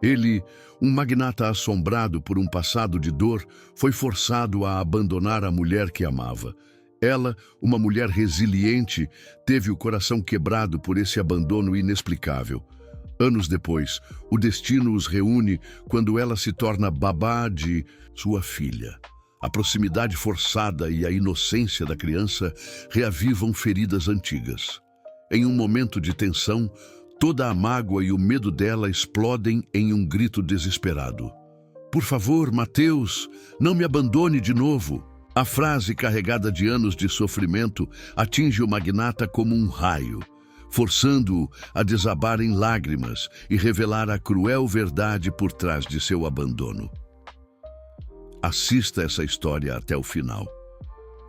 Ele, um magnata assombrado por um passado de dor, foi forçado a abandonar a mulher que amava. Ela, uma mulher resiliente, teve o coração quebrado por esse abandono inexplicável. Anos depois, o destino os reúne quando ela se torna babá de sua filha. A proximidade forçada e a inocência da criança reavivam feridas antigas. Em um momento de tensão, toda a mágoa e o medo dela explodem em um grito desesperado. "Por favor, Mateus, não me abandone de novo." A frase, carregada de anos de sofrimento, atinge o magnata como um raio, forçando-o a desabar em lágrimas e revelar a cruel verdade por trás de seu abandono. Assista essa história até o final.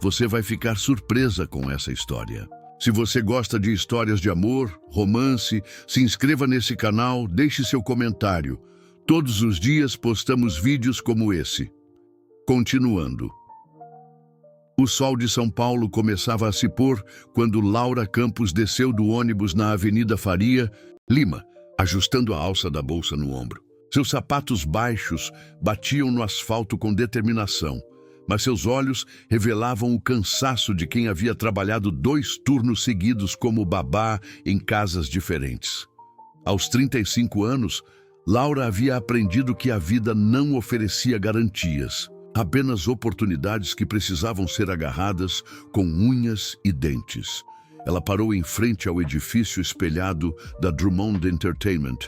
Você vai ficar surpresa com essa história. Se você gosta de histórias de amor, romance, se inscreva nesse canal, deixe seu comentário. Todos os dias postamos vídeos como esse. Continuando. O sol de São Paulo começava a se pôr quando Laura Campos desceu do ônibus na Avenida Faria Lima, ajustando a alça da bolsa no ombro. Seus sapatos baixos batiam no asfalto com determinação, mas seus olhos revelavam o cansaço de quem havia trabalhado 2 turnos seguidos como babá em casas diferentes. Aos 35 anos, Laura havia aprendido que a vida não oferecia garantias, apenas oportunidades que precisavam ser agarradas com unhas e dentes. Ela parou em frente ao edifício espelhado da Drummond Entertainment,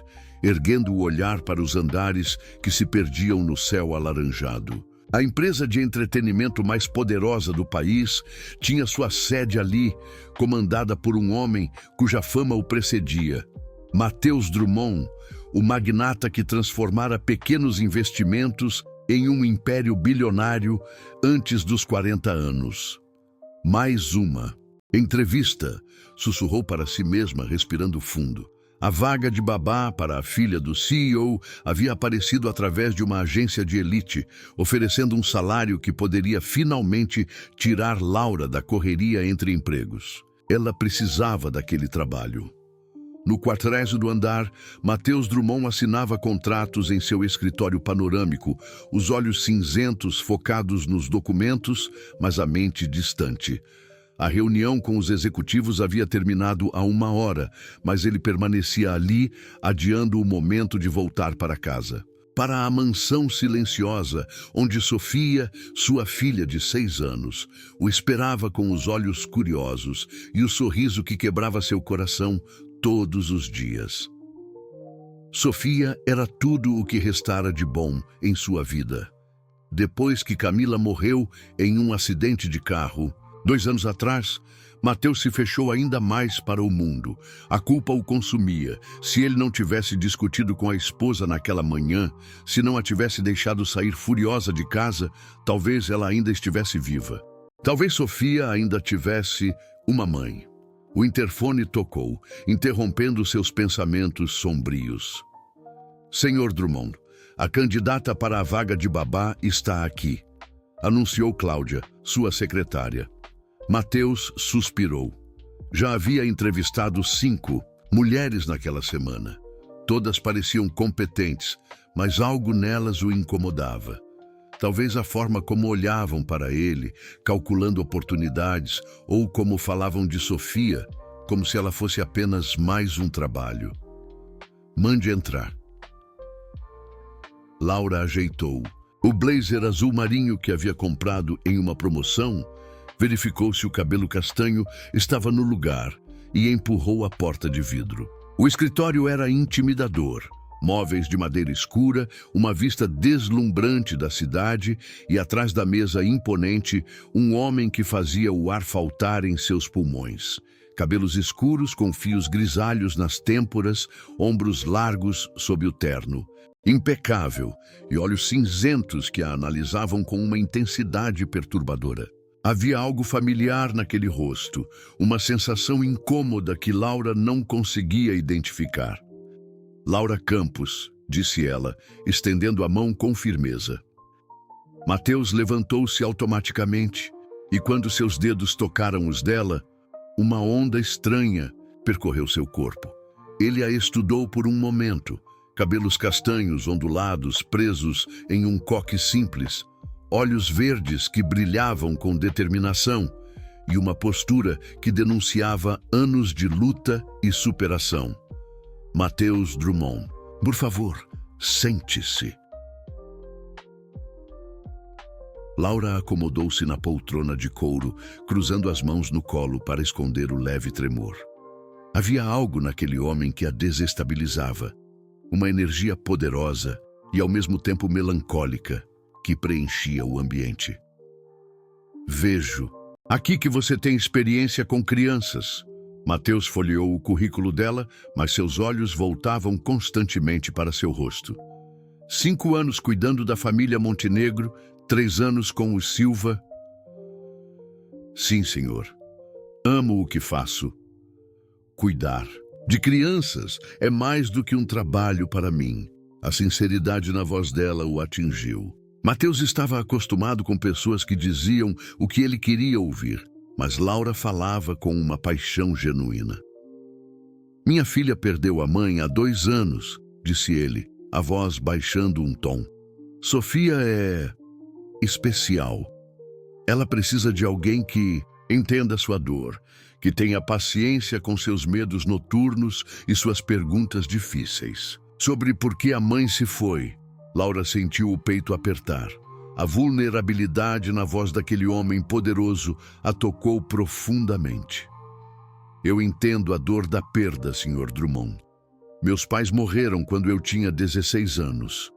erguendo o olhar para os andares que se perdiam no céu alaranjado. A empresa de entretenimento mais poderosa do país tinha sua sede ali, comandada por um homem cuja fama o precedia. Mateus Drummond, o magnata que transformara pequenos investimentos em um império bilionário antes dos 40 anos. Mais uma. Entrevista, sussurrou para si mesma, respirando fundo. A vaga de babá para a filha do CEO havia aparecido através de uma agência de elite, oferecendo um salário que poderia finalmente tirar Laura da correria entre empregos. Ela precisava daquele trabalho. No 40º andar, Mateus Drummond assinava contratos em seu escritório panorâmico, os olhos cinzentos focados nos documentos, mas a mente distante. A reunião com os executivos havia terminado há 1 hora, mas ele permanecia ali, adiando o momento de voltar para casa. Para a mansão silenciosa, onde Sofia, sua filha de 6 anos, o esperava com os olhos curiosos e o sorriso que quebrava seu coração todos os dias. Sofia era tudo o que restara de bom em sua vida. Depois que Camila morreu em um acidente de carro, 2 anos atrás, Mateus se fechou ainda mais para o mundo. A culpa o consumia. Se ele não tivesse discutido com a esposa naquela manhã, se não a tivesse deixado sair furiosa de casa, talvez ela ainda estivesse viva. Talvez Sofia ainda tivesse uma mãe. O interfone tocou, interrompendo seus pensamentos sombrios. "Senhor Drummond, a candidata para a vaga de babá está aqui", anunciou Cláudia, sua secretária. Mateus suspirou. Já havia entrevistado 5 mulheres naquela semana. Todas pareciam competentes, mas algo nelas o incomodava. Talvez a forma como olhavam para ele, calculando oportunidades, ou como falavam de Sofia, como se ela fosse apenas mais um trabalho. "Mande entrar." Laura ajeitou. O blazer azul marinho que havia comprado em uma promoção, verificou se o cabelo castanho estava no lugar e empurrou a porta de vidro. O escritório era intimidador. Móveis de madeira escura, uma vista deslumbrante da cidade e, atrás da mesa imponente, um homem que fazia o ar faltar em seus pulmões. Cabelos escuros com fios grisalhos nas têmporas, ombros largos sob o terno. Impecável, e olhos cinzentos que a analisavam com uma intensidade perturbadora. Havia algo familiar naquele rosto, uma sensação incômoda que Laura não conseguia identificar. "Laura Campos", disse ela, estendendo a mão com firmeza. Mateus levantou-se automaticamente, e quando seus dedos tocaram os dela, uma onda estranha percorreu seu corpo. Ele a estudou por um momento, cabelos castanhos ondulados presos em um coque simples, olhos verdes que brilhavam com determinação e uma postura que denunciava anos de luta e superação. Matheus Drummond, por favor, sente-se. Laura acomodou-se na poltrona de couro, cruzando as mãos no colo para esconder o leve tremor. Havia algo naquele homem que a desestabilizava, uma energia poderosa e ao mesmo tempo melancólica que preenchia o ambiente. Vejo. Aqui que você tem experiência com crianças. Matheus folheou o currículo dela, mas seus olhos voltavam constantemente para seu rosto. 5 anos cuidando da família Montenegro, 3 anos com os Silva. Sim, senhor. Amo o que faço. Cuidar de crianças é mais do que um trabalho para mim. A sinceridade na voz dela o atingiu. Matheus estava acostumado com pessoas que diziam o que ele queria ouvir, mas Laura falava com uma paixão genuína. Minha filha perdeu a mãe há 2 anos, disse ele, a voz baixando um tom. Sofia é especial. Ela precisa de alguém que entenda sua dor, que tenha paciência com seus medos noturnos e suas perguntas difíceis. Sobre por que a mãe se foi, Laura sentiu o peito apertar. A vulnerabilidade na voz daquele homem poderoso a tocou profundamente. Eu entendo a dor da perda, Sr. Drummond. Meus pais morreram quando eu tinha 16 anos.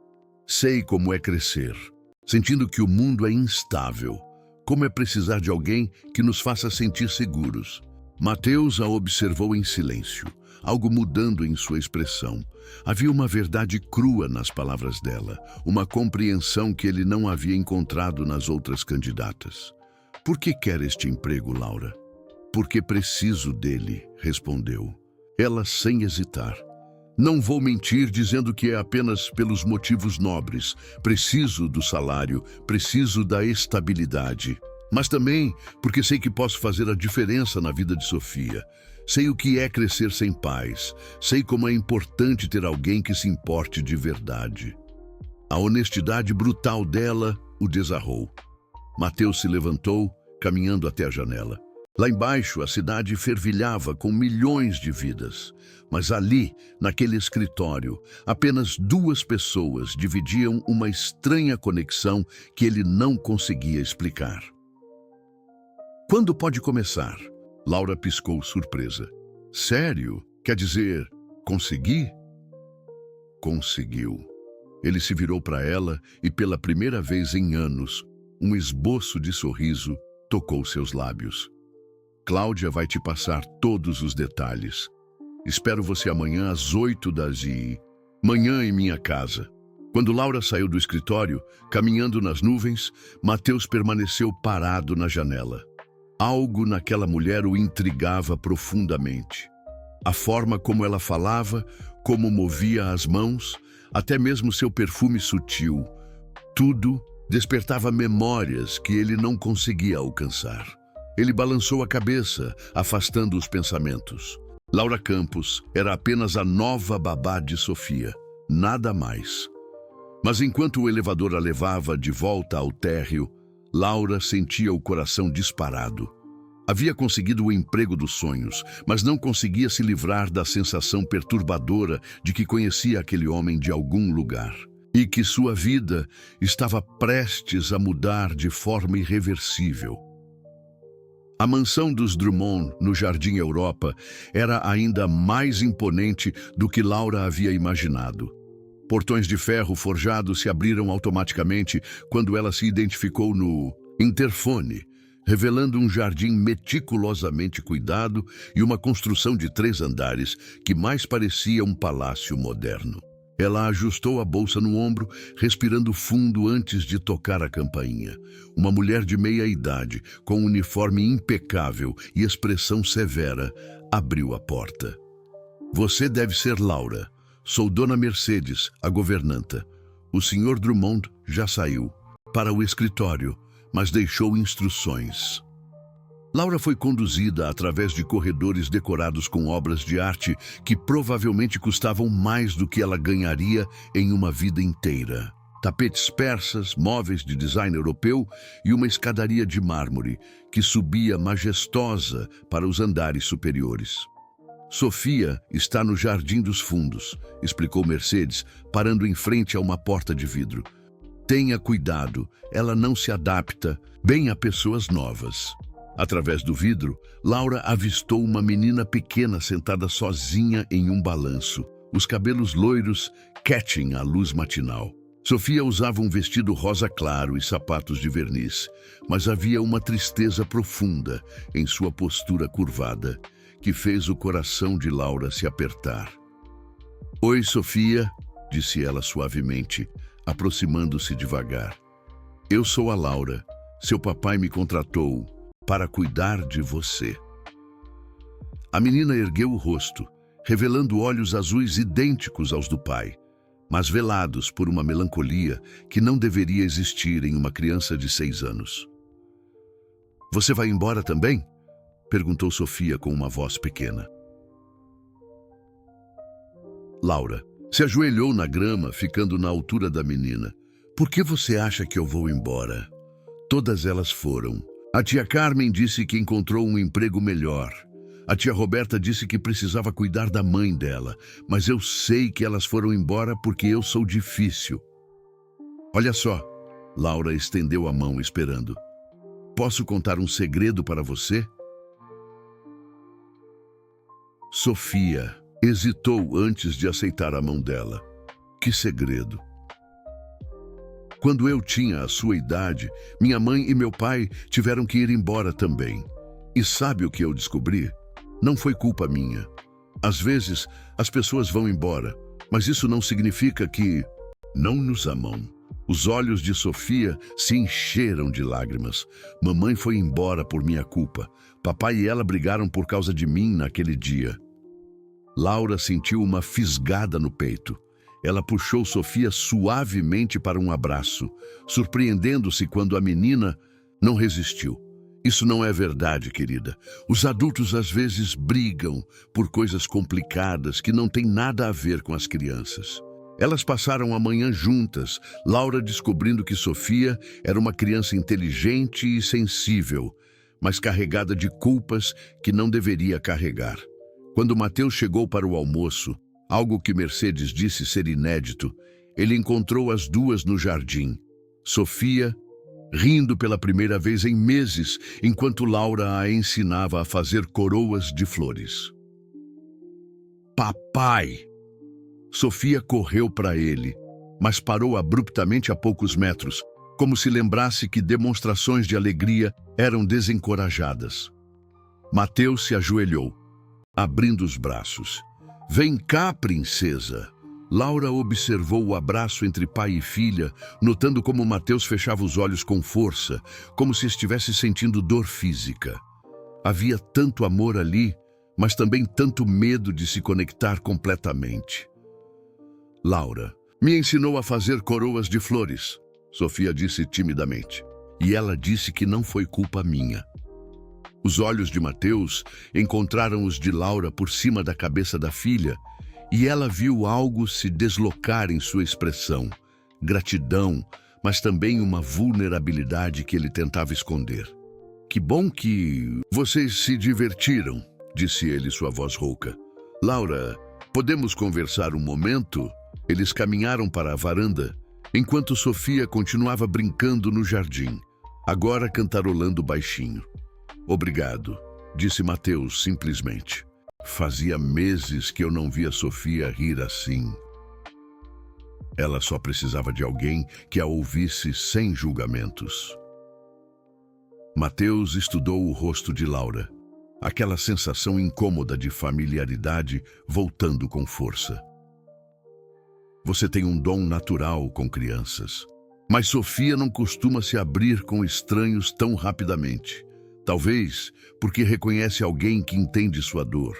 Sei como é crescer, sentindo que o mundo é instável. Como é precisar de alguém que nos faça sentir seguros. Matheus a observou em silêncio, algo mudando em sua expressão. Havia uma verdade crua nas palavras dela, uma compreensão que ele não havia encontrado nas outras candidatas. Por que quer este emprego, Laura? Porque preciso dele, respondeu. Ela sem hesitar. Não vou mentir dizendo que é apenas pelos motivos nobres. Preciso do salário, preciso da estabilidade. Mas também porque sei que posso fazer a diferença na vida de Sofia. Sei o que é crescer sem pais. Sei como é importante ter alguém que se importe de verdade. A honestidade brutal dela o desarrou. Matheus se levantou, caminhando até a janela. Lá embaixo, a cidade fervilhava com milhões de vidas. Mas ali, naquele escritório, apenas 2 pessoas dividiam uma estranha conexão que ele não conseguia explicar. Quando pode começar? Laura piscou surpresa. Sério? Quer dizer, consegui? Conseguiu. Ele se virou para ela e, pela primeira vez em anos, um esboço de sorriso tocou seus lábios. Cláudia vai te passar todos os detalhes. Espero você amanhã às 8 manhã em minha casa. Quando Laura saiu do escritório, caminhando nas nuvens, Matheus permaneceu parado na janela. Algo naquela mulher o intrigava profundamente. A forma como ela falava, como movia as mãos, até mesmo seu perfume sutil. Tudo despertava memórias que ele não conseguia alcançar. Ele balançou a cabeça, afastando os pensamentos. Laura Campos era apenas a nova babá de Sofia, nada mais. Mas enquanto o elevador a levava de volta ao térreo, Laura sentia o coração disparado. Havia conseguido o emprego dos sonhos, mas não conseguia se livrar da sensação perturbadora de que conhecia aquele homem de algum lugar e que sua vida estava prestes a mudar de forma irreversível. A mansão dos Drummond, no Jardim Europa, era ainda mais imponente do que Laura havia imaginado. Portões de ferro forjado se abriram automaticamente quando ela se identificou no interfone, revelando um jardim meticulosamente cuidado e uma construção de 3 andares que mais parecia um palácio moderno. Ela ajustou a bolsa no ombro, respirando fundo antes de tocar a campainha. Uma mulher de meia-idade, com um uniforme impecável e expressão severa, abriu a porta. Você deve ser Laura. Sou Dona Mercedes, a governanta. O Sr. Drummond já saiu para o escritório, mas deixou instruções. Laura foi conduzida através de corredores decorados com obras de arte que provavelmente custavam mais do que ela ganharia em uma vida inteira. Tapetes persas, móveis de design europeu e uma escadaria de mármore que subia majestosa para os andares superiores. Sofia está no Jardim dos Fundos, explicou Mercedes, parando em frente a uma porta de vidro. Tenha cuidado, ela não se adapta bem a pessoas novas. Através do vidro, Laura avistou uma menina pequena sentada sozinha em um balanço, os cabelos loiros catching a luz matinal. Sofia usava um vestido rosa claro e sapatos de verniz, mas havia uma tristeza profunda em sua postura curvada, que fez o coração de Laura se apertar. Oi, Sofia, disse ela suavemente, aproximando-se devagar. Eu sou a Laura. Seu papai me contratou para cuidar de você. A menina ergueu o rosto, revelando olhos azuis idênticos aos do pai, mas velados por uma melancolia que não deveria existir em uma criança de 6 anos. Você vai embora também? Perguntou Sofia com uma voz pequena. Laura se ajoelhou na grama, ficando na altura da menina. Por que você acha que eu vou embora? Todas elas foram. A tia Carmen disse que encontrou um emprego melhor. A tia Roberta disse que precisava cuidar da mãe dela, mas eu sei que elas foram embora porque eu sou difícil. Olha só, Laura estendeu a mão esperando. Posso contar um segredo para você? Sofia hesitou antes de aceitar a mão dela. Que segredo? Quando eu tinha a sua idade, minha mãe e meu pai tiveram que ir embora também. E sabe o que eu descobri? Não foi culpa minha. Às vezes, as pessoas vão embora, mas isso não significa que não nos amam. Os olhos de Sofia se encheram de lágrimas. Mamãe foi embora por minha culpa. Papai e ela brigaram por causa de mim naquele dia. Laura sentiu uma fisgada no peito. Ela puxou Sofia suavemente para um abraço, surpreendendo-se quando a menina não resistiu. Isso não é verdade, querida. Os adultos às vezes brigam por coisas complicadas que não têm nada a ver com as crianças. Elas passaram a manhã juntas, Laura descobrindo que Sofia era uma criança inteligente e sensível, mas carregada de culpas que não deveria carregar. Quando Mateus chegou para o almoço, algo que Mercedes disse ser inédito, ele encontrou as duas no jardim. Sofia, rindo pela primeira vez em meses, enquanto Laura a ensinava a fazer coroas de flores. Papai! Sofia correu para ele, mas parou abruptamente a poucos metros, como se lembrasse que demonstrações de alegria eram desencorajadas. Mateus se ajoelhou, abrindo os braços. Vem cá, princesa! Laura observou o abraço entre pai e filha, notando como Mateus fechava os olhos com força, como se estivesse sentindo dor física. Havia tanto amor ali, mas também tanto medo de se conectar completamente. Laura me ensinou a fazer coroas de flores, Sofia disse timidamente. E ela disse que não foi culpa minha. Os olhos de Mateus encontraram os de Laura por cima da cabeça da filha, e ela viu algo se deslocar em sua expressão, gratidão, mas também uma vulnerabilidade que ele tentava esconder. Que bom que vocês se divertiram, disse ele, sua voz rouca. Laura, podemos conversar um momento? Eles caminharam para a varanda, enquanto Sofia continuava brincando no jardim, agora cantarolando baixinho. Obrigado, disse Mateus simplesmente. Fazia meses que eu não via Sofia rir assim. Ela só precisava de alguém que a ouvisse sem julgamentos. Mateus estudou o rosto de Laura, aquela sensação incômoda de familiaridade voltando com força. Você tem um dom natural com crianças, mas Sofia não costuma se abrir com estranhos tão rapidamente. Talvez porque reconhece alguém que entende sua dor.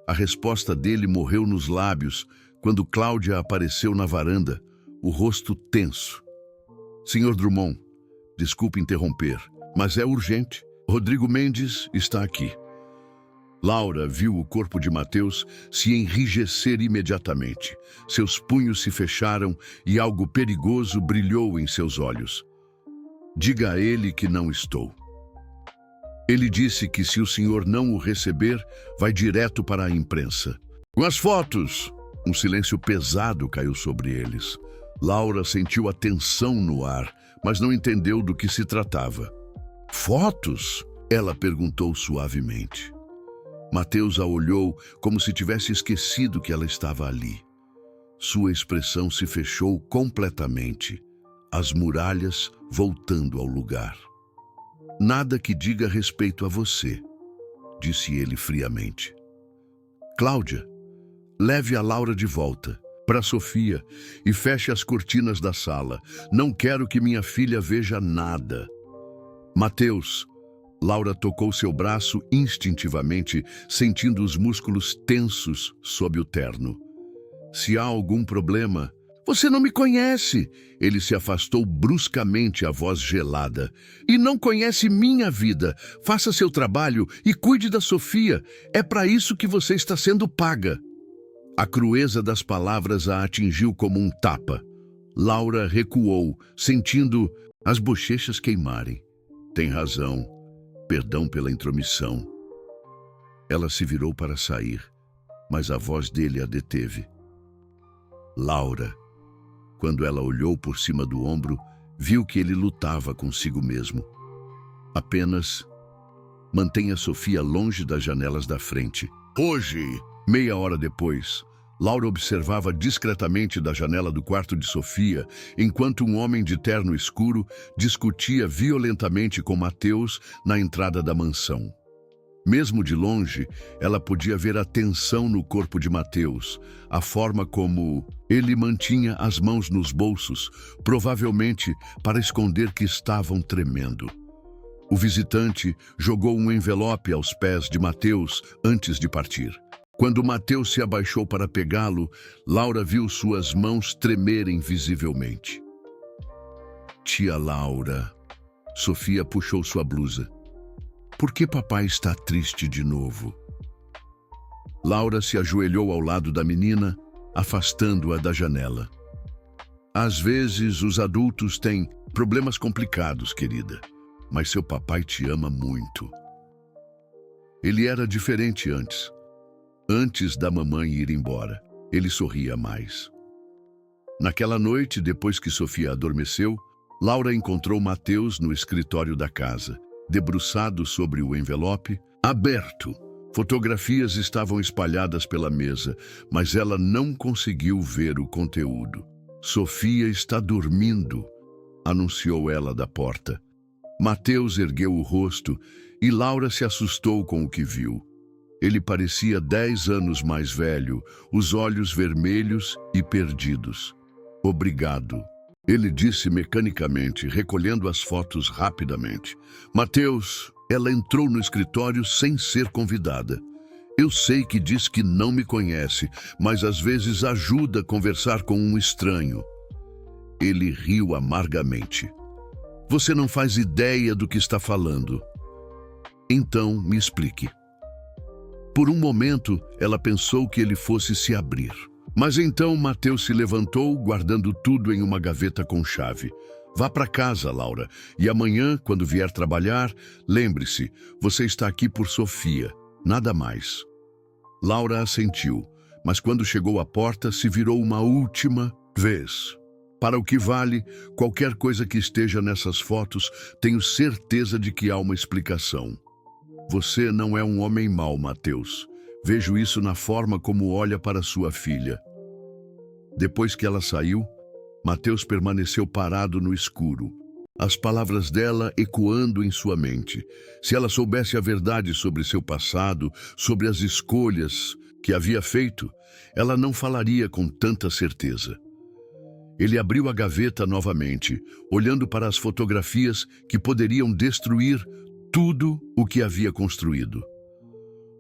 A resposta dele morreu nos lábios quando Cláudia apareceu na varanda, o rosto tenso. Senhor Drummond, desculpe interromper, mas é urgente. Rodrigo Mendes está aqui. Laura viu o corpo de Mateus se enrijecer imediatamente. Seus punhos se fecharam e algo perigoso brilhou em seus olhos. Diga a ele que não estou. Ele disse que se o senhor não o receber, vai direto para a imprensa. Com as fotos! Um silêncio pesado caiu sobre eles. Laura sentiu a tensão no ar, mas não entendeu do que se tratava. Fotos? Ela perguntou suavemente. Mateus a olhou como se tivesse esquecido que ela estava ali. Sua expressão se fechou completamente, as muralhas voltando ao lugar. Nada que diga respeito a você, disse ele friamente. Cláudia, leve a Laura de volta para Sofia e feche as cortinas da sala. Não quero que minha filha veja nada. Mateus, Laura tocou seu braço instintivamente, sentindo os músculos tensos sob o terno. Se há algum problema... Você não me conhece! Ele se afastou bruscamente, a voz gelada. E não conhece minha vida. Faça seu trabalho e cuide da Sofia. É para isso que você está sendo paga. A crueza das palavras a atingiu como um tapa. Laura recuou, sentindo as bochechas queimarem. Tem razão. Perdão pela intromissão. Ela se virou para sair, mas a voz dele a deteve. Laura. Quando ela olhou por cima do ombro, viu que ele lutava consigo mesmo. Apenas mantenha Sofia longe das janelas da frente. Hoje, meia hora depois, Laura observava discretamente da janela do quarto de Sofia, enquanto um homem de terno escuro discutia violentamente com Mateus na entrada da mansão. Mesmo de longe, ela podia ver a tensão no corpo de Mateus, a forma como ele mantinha as mãos nos bolsos, provavelmente para esconder que estavam tremendo. O visitante jogou um envelope aos pés de Mateus antes de partir. Quando Mateus se abaixou para pegá-lo, Laura viu suas mãos tremerem visivelmente. Tia Laura, Sofia puxou sua blusa. Por que papai está triste de novo? Laura se ajoelhou ao lado da menina, afastando-a da janela. Às vezes os adultos têm problemas complicados, querida, mas seu papai te ama muito. Ele era diferente antes. Antes da mamãe ir embora, ele sorria mais. Naquela noite, depois que Sofia adormeceu, Laura encontrou Mateus no escritório da casa, debruçado sobre o envelope, aberto. Fotografias estavam espalhadas pela mesa, mas ela não conseguiu ver o conteúdo. Sofia está dormindo, anunciou ela da porta. Mateus ergueu o rosto e Laura se assustou com o que viu. Ele parecia 10 anos mais velho, os olhos vermelhos e perdidos. Obrigado. Ele disse mecanicamente, recolhendo as fotos rapidamente. Mateus, ela entrou no escritório sem ser convidada. Eu sei que diz que não me conhece, mas às vezes ajuda a conversar com um estranho. Ele riu amargamente. Você não faz ideia do que está falando. Então, me explique. Por um momento, ela pensou que ele fosse se abrir. Mas então Mateus se levantou, guardando tudo em uma gaveta com chave. Vá para casa, Laura, e amanhã, quando vier trabalhar, lembre-se, você está aqui por Sofia, nada mais. Laura assentiu, mas quando chegou à porta, se virou uma última vez. Para o que vale, qualquer coisa que esteja nessas fotos, tenho certeza de que há uma explicação. Você não é um homem mau, Mateus. Vejo isso na forma como olha para sua filha. Depois que ela saiu, Mateus permaneceu parado no escuro, as palavras dela ecoando em sua mente. Se ela soubesse a verdade sobre seu passado, sobre as escolhas que havia feito, ela não falaria com tanta certeza. Ele abriu a gaveta novamente, olhando para as fotografias que poderiam destruir tudo o que havia construído.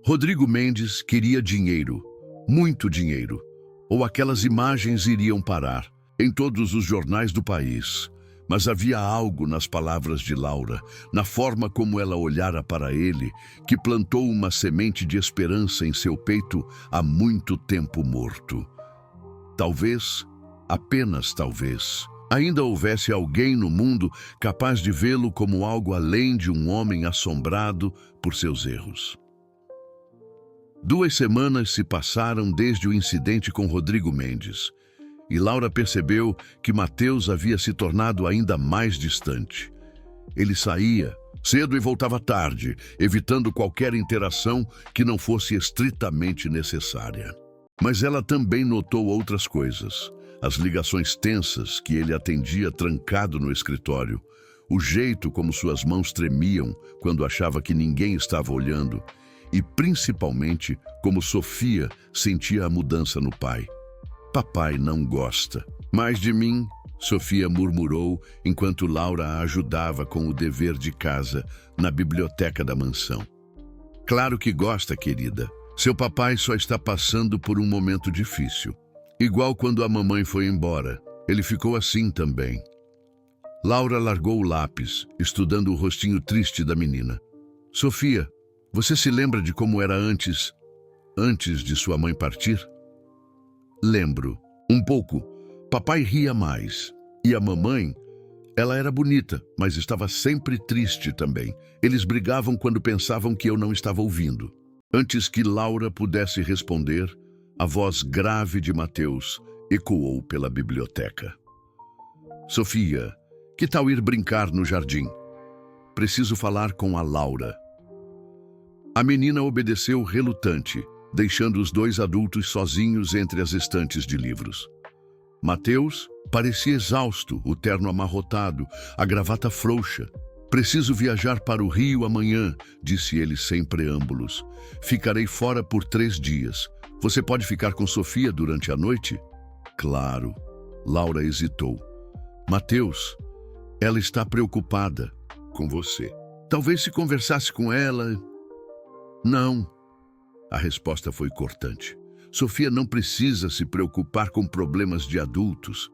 Rodrigo Mendes queria dinheiro, muito dinheiro, ou aquelas imagens iriam parar em todos os jornais do país. Mas havia algo nas palavras de Laura, na forma como ela olhara para ele, que plantou uma semente de esperança em seu peito há muito tempo morto. Talvez, apenas talvez, ainda houvesse alguém no mundo capaz de vê-lo como algo além de um homem assombrado por seus erros. 2 semanas se passaram desde o incidente com Rodrigo Mendes, e Laura percebeu que Mateus havia se tornado ainda mais distante. Ele saía cedo e voltava tarde, evitando qualquer interação que não fosse estritamente necessária. Mas ela também notou outras coisas. As ligações tensas que ele atendia trancado no escritório, o jeito como suas mãos tremiam quando achava que ninguém estava olhando, e principalmente como Sofia sentia a mudança no pai. Papai não gosta mais de mim, Sofia murmurou enquanto Laura a ajudava com o dever de casa na biblioteca da mansão. Claro que gosta, querida. Seu papai só está passando por um momento difícil. Igual quando a mamãe foi embora. Ele ficou assim também. Laura largou o lápis, estudando o rostinho triste da menina. Sofia, você se lembra de como era antes de sua mãe partir? Lembro. Um pouco. Papai ria mais. E a mamãe, ela era bonita, mas estava sempre triste também. Eles brigavam quando pensavam que eu não estava ouvindo. Antes que Laura pudesse responder, a voz grave de Mateus ecoou pela biblioteca. Sofia, que tal ir brincar no jardim? Preciso falar com a Laura. A menina obedeceu relutante, deixando os 2 adultos sozinhos entre as estantes de livros. Mateus parecia exausto, o terno amarrotado, a gravata frouxa. Preciso viajar para o Rio amanhã, disse ele sem preâmbulos. Ficarei fora por 3 dias. Você pode ficar com Sofia durante a noite? Claro. Laura hesitou. Mateus, ela está preocupada com você. Talvez se conversasse com ela... Não. A resposta foi cortante. Sofia não precisa se preocupar com problemas de adultos.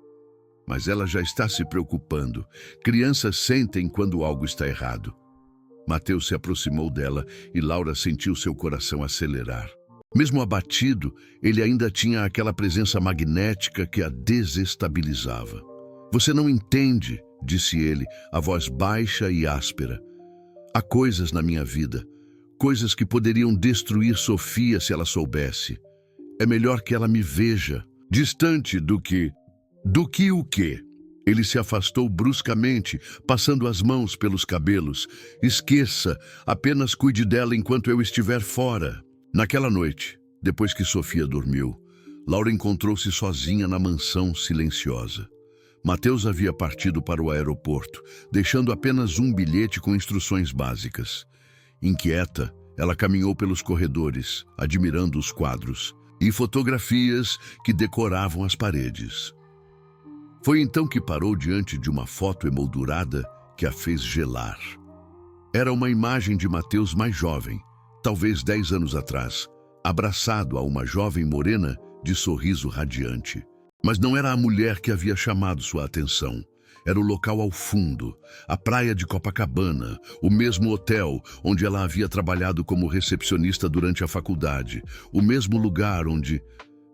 Mas ela já está se preocupando. Crianças sentem quando algo está errado. Mateus se aproximou dela e Laura sentiu seu coração acelerar. Mesmo abatido, ele ainda tinha aquela presença magnética que a desestabilizava. Você não entende, disse ele, a voz baixa e áspera. Há coisas na minha vida, coisas que poderiam destruir Sofia se ela soubesse. É melhor que ela me veja, distante do que o quê? Ele se afastou bruscamente, passando as mãos pelos cabelos. Esqueça, apenas cuide dela enquanto eu estiver fora. Naquela noite, depois que Sofia dormiu, Laura encontrou-se sozinha na mansão silenciosa. Mateus havia partido para o aeroporto, deixando apenas um bilhete com instruções básicas. Inquieta, ela caminhou pelos corredores, admirando os quadros e fotografias que decoravam as paredes. Foi então que parou diante de uma foto emoldurada que a fez gelar. Era uma imagem de Mateus mais jovem, talvez 10 anos atrás, abraçado a uma jovem morena de sorriso radiante. Mas não era a mulher que havia chamado sua atenção. Era o local ao fundo, a praia de Copacabana, o mesmo hotel onde ela havia trabalhado como recepcionista durante a faculdade, o mesmo lugar onde...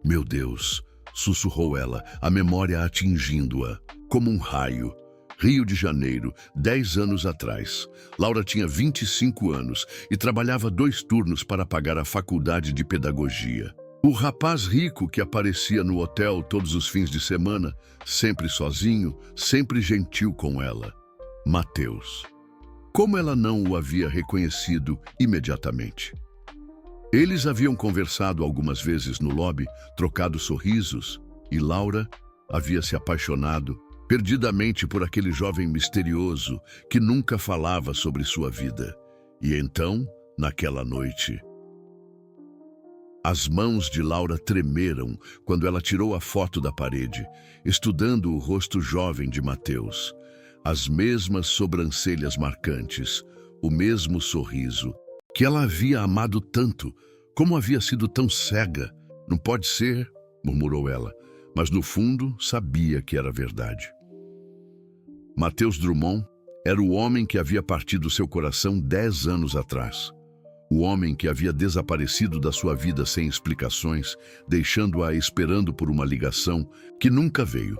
Meu Deus, sussurrou ela, a memória atingindo-a, como um raio. Rio de Janeiro, 10 anos atrás. Laura tinha 25 anos e trabalhava 2 turnos para pagar a faculdade de pedagogia. O rapaz rico que aparecia no hotel todos os fins de semana, sempre sozinho, sempre gentil com ela. Mateus. Como ela não o havia reconhecido imediatamente? Eles haviam conversado algumas vezes no lobby, trocado sorrisos, e Laura havia se apaixonado perdidamente por aquele jovem misterioso que nunca falava sobre sua vida. E então, naquela noite... As mãos de Laura tremeram quando ela tirou a foto da parede, estudando o rosto jovem de Mateus. As mesmas sobrancelhas marcantes, o mesmo sorriso, que ela havia amado tanto, como havia sido tão cega. Não pode ser, murmurou ela, mas no fundo sabia que era verdade. Matheus Drummond era o homem que havia partido seu coração 10 anos atrás. O homem que havia desaparecido da sua vida sem explicações, deixando-a esperando por uma ligação que nunca veio.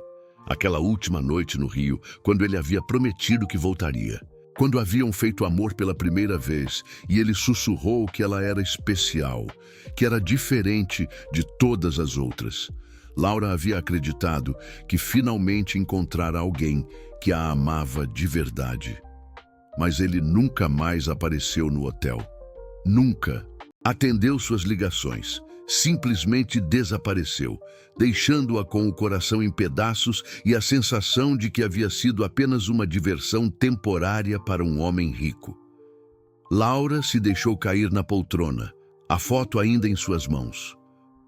Aquela última noite no Rio, quando ele havia prometido que voltaria. Quando haviam feito amor pela primeira vez e ele sussurrou que ela era especial, que era diferente de todas as outras. Laura havia acreditado que finalmente encontrara alguém que a amava de verdade. Mas ele nunca mais apareceu no hotel. Nunca atendeu suas ligações. Simplesmente desapareceu, deixando-a com o coração em pedaços e a sensação de que havia sido apenas uma diversão temporária para um homem rico. Laura se deixou cair na poltrona, a foto ainda em suas mãos.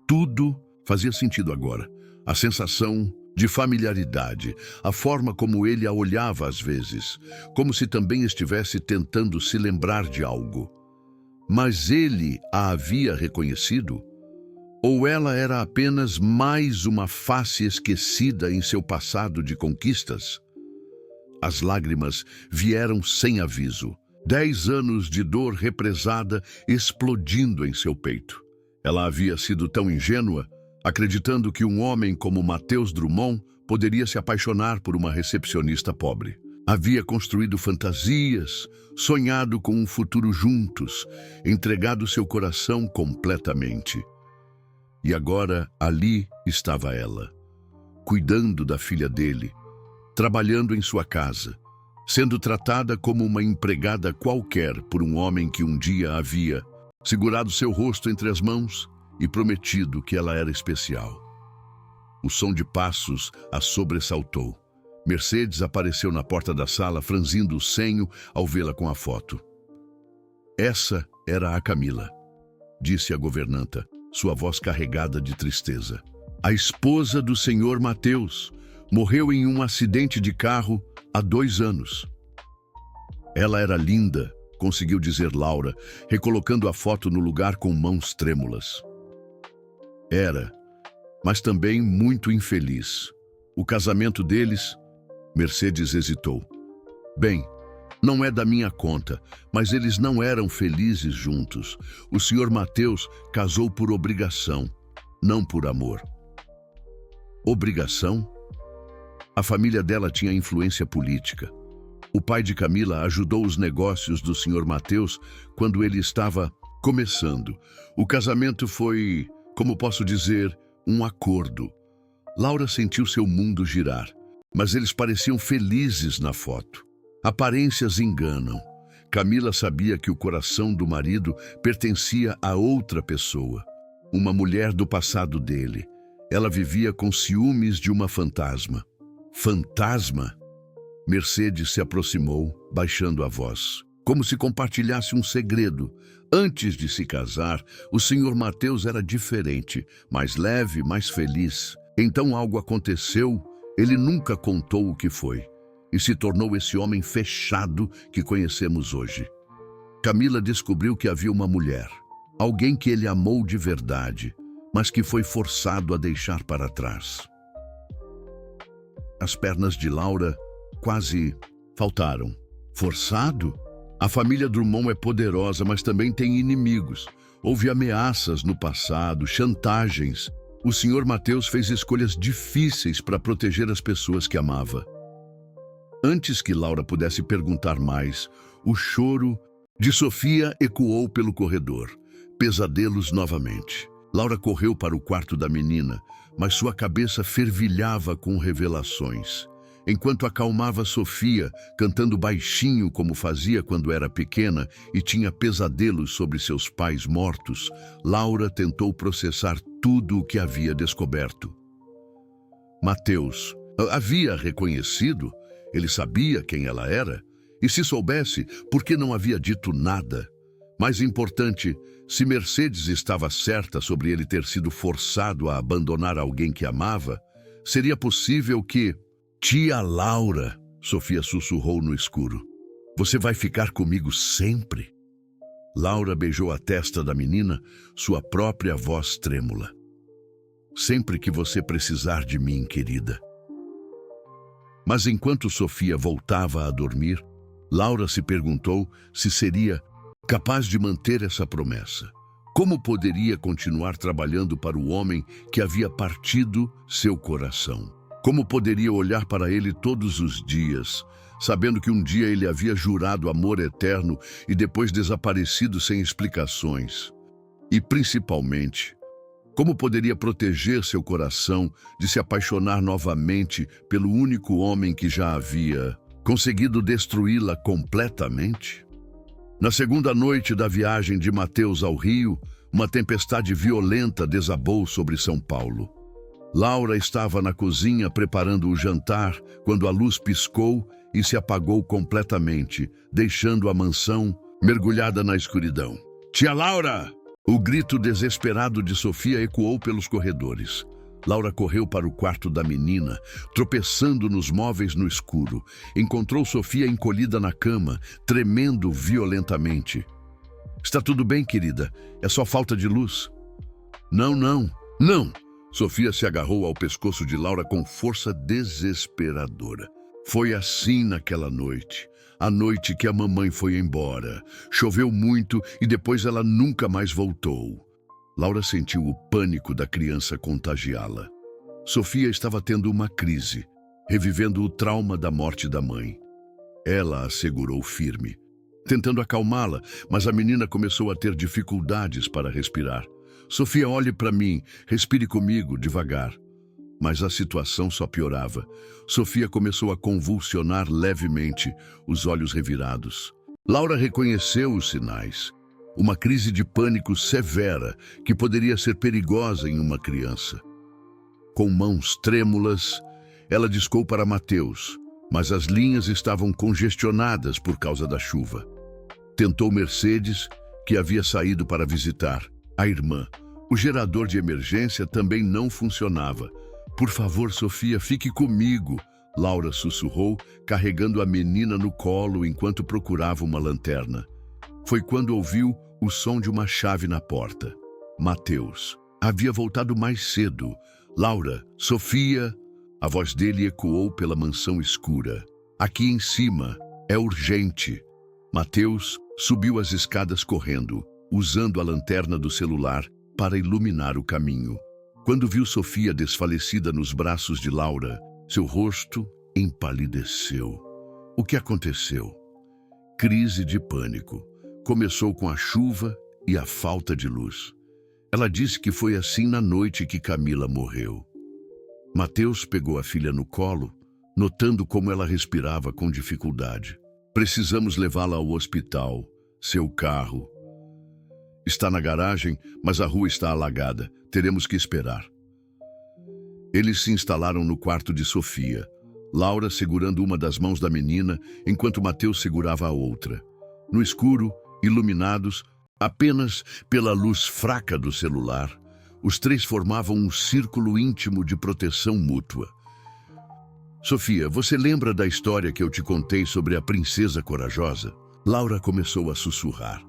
Tudo fazia sentido agora. A sensação de familiaridade, a forma como ele a olhava às vezes, como se também estivesse tentando se lembrar de algo. Mas ele a havia reconhecido? Ou ela era apenas mais uma face esquecida em seu passado de conquistas? As lágrimas vieram sem aviso. 10 anos de dor represada explodindo em seu peito. Ela havia sido tão ingênua, acreditando que um homem como Matheus Drummond poderia se apaixonar por uma recepcionista pobre. Havia construído fantasias, sonhado com um futuro juntos, entregado seu coração completamente. E agora ali estava ela, cuidando da filha dele, trabalhando em sua casa, sendo tratada como uma empregada qualquer por um homem que um dia havia segurado seu rosto entre as mãos e prometido que ela era especial. O som de passos a sobressaltou. Mercedes apareceu na porta da sala, franzindo o senho ao vê-la com a foto. Essa era a Camila, disse a governanta, sua voz carregada de tristeza. A esposa do senhor Matheus morreu em um acidente de carro há 2 anos. Ela era linda, conseguiu dizer Laura, recolocando a foto no lugar com mãos trêmulas. Era, mas também muito infeliz. O casamento deles... Mercedes hesitou. Bem, não é da minha conta, mas eles não eram felizes juntos. O senhor Matheus casou por obrigação, não por amor. Obrigação? A família dela tinha influência política. O pai de Camila ajudou os negócios do senhor Matheus quando ele estava começando. O casamento foi, como posso dizer, um acordo. Laura sentiu seu mundo girar, mas eles pareciam felizes na foto. Aparências enganam. Camila sabia que o coração do marido pertencia a outra pessoa, uma mulher do passado dele. Ela vivia com ciúmes de uma fantasma. Fantasma? Mercedes se aproximou, baixando a voz, como se compartilhasse um segredo. Antes de se casar, o senhor Matheus era diferente, mais leve, mais feliz. Então algo aconteceu. Ele nunca contou o que foi e se tornou esse homem fechado que conhecemos hoje. Camila descobriu que havia uma mulher, alguém que ele amou de verdade, mas que foi forçado a deixar para trás. As pernas de Laura quase faltaram. Forçado? A família Drummond é poderosa, mas também tem inimigos. Houve ameaças no passado, chantagens. O senhor Matheus fez escolhas difíceis para proteger as pessoas que amava. Antes que Laura pudesse perguntar mais, o choro de Sofia ecoou pelo corredor. Pesadelos novamente. Laura correu para o quarto da menina, mas sua cabeça fervilhava com revelações. Enquanto acalmava Sofia, cantando baixinho como fazia quando era pequena e tinha pesadelos sobre seus pais mortos, Laura tentou processar tudo o que havia descoberto. Matheus havia reconhecido, ele sabia quem ela era, e se soubesse, por que não havia dito nada? Mais importante, se Mercedes estava certa sobre ele ter sido forçado a abandonar alguém que amava, seria possível que... Tia Laura, Sofia sussurrou no escuro. Você vai ficar comigo sempre? Laura beijou a testa da menina, sua própria voz trêmula. Sempre que você precisar de mim, querida. Mas enquanto Sofia voltava a dormir, Laura se perguntou se seria capaz de manter essa promessa. Como poderia continuar trabalhando para o homem que havia partido seu coração? Como poderia olhar para ele todos os dias, sabendo que um dia ele havia jurado amor eterno e depois desaparecido sem explicações? E, principalmente, como poderia proteger seu coração de se apaixonar novamente pelo único homem que já havia conseguido destruí-la completamente? Na segunda noite da viagem de Mateus ao Rio, uma tempestade violenta desabou sobre São Paulo. Laura estava na cozinha preparando o jantar quando a luz piscou e se apagou completamente, deixando a mansão mergulhada na escuridão. "Tia Laura!" O grito desesperado de Sofia ecoou pelos corredores. Laura correu para o quarto da menina, tropeçando nos móveis no escuro. Encontrou Sofia encolhida na cama, tremendo violentamente. "Está tudo bem, querida? É só falta de luz." Não, não, não! Sofia se agarrou ao pescoço de Laura com força desesperadora. Foi assim naquela noite. A noite que a mamãe foi embora. Choveu muito e depois ela nunca mais voltou. Laura sentiu o pânico da criança contagiá-la. Sofia estava tendo uma crise, revivendo o trauma da morte da mãe. Ela a segurou firme, tentando acalmá-la, mas a menina começou a ter dificuldades para respirar. "Sofia, olhe para mim, respire comigo, devagar." Mas a situação só piorava. Sofia começou a convulsionar levemente, os olhos revirados. Laura reconheceu os sinais. Uma crise de pânico severa que poderia ser perigosa em uma criança. Com mãos trêmulas, ela discou para Mateus, mas as linhas estavam congestionadas por causa da chuva. Tentou Mercedes, que havia saído para visitar a irmã. O gerador de emergência também não funcionava. "Por favor, Sofia, fique comigo", Laura sussurrou, carregando a menina no colo enquanto procurava uma lanterna. Foi quando ouviu o som de uma chave na porta. Mateus havia voltado mais cedo. "Laura, Sofia!" A voz dele ecoou pela mansão escura. "Aqui em cima, é urgente." Mateus subiu as escadas correndo, usando a lanterna do celular para iluminar o caminho. Quando viu Sofia desfalecida nos braços de Laura, seu rosto empalideceu. O que aconteceu? Crise de pânico. Começou com a chuva e a falta de luz. Ela disse que foi assim na noite que Camila morreu. Mateus pegou a filha no colo, notando como ela respirava com dificuldade. "Precisamos levá-la ao hospital. Seu carro está na garagem, mas a rua está alagada. Teremos que esperar." Eles se instalaram no quarto de Sofia, Laura segurando uma das mãos da menina, enquanto Mateus segurava a outra. No escuro, iluminados apenas pela luz fraca do celular, os três formavam um círculo íntimo de proteção mútua. "Sofia, você lembra da história que eu te contei sobre a princesa corajosa?" Laura começou a sussurrar.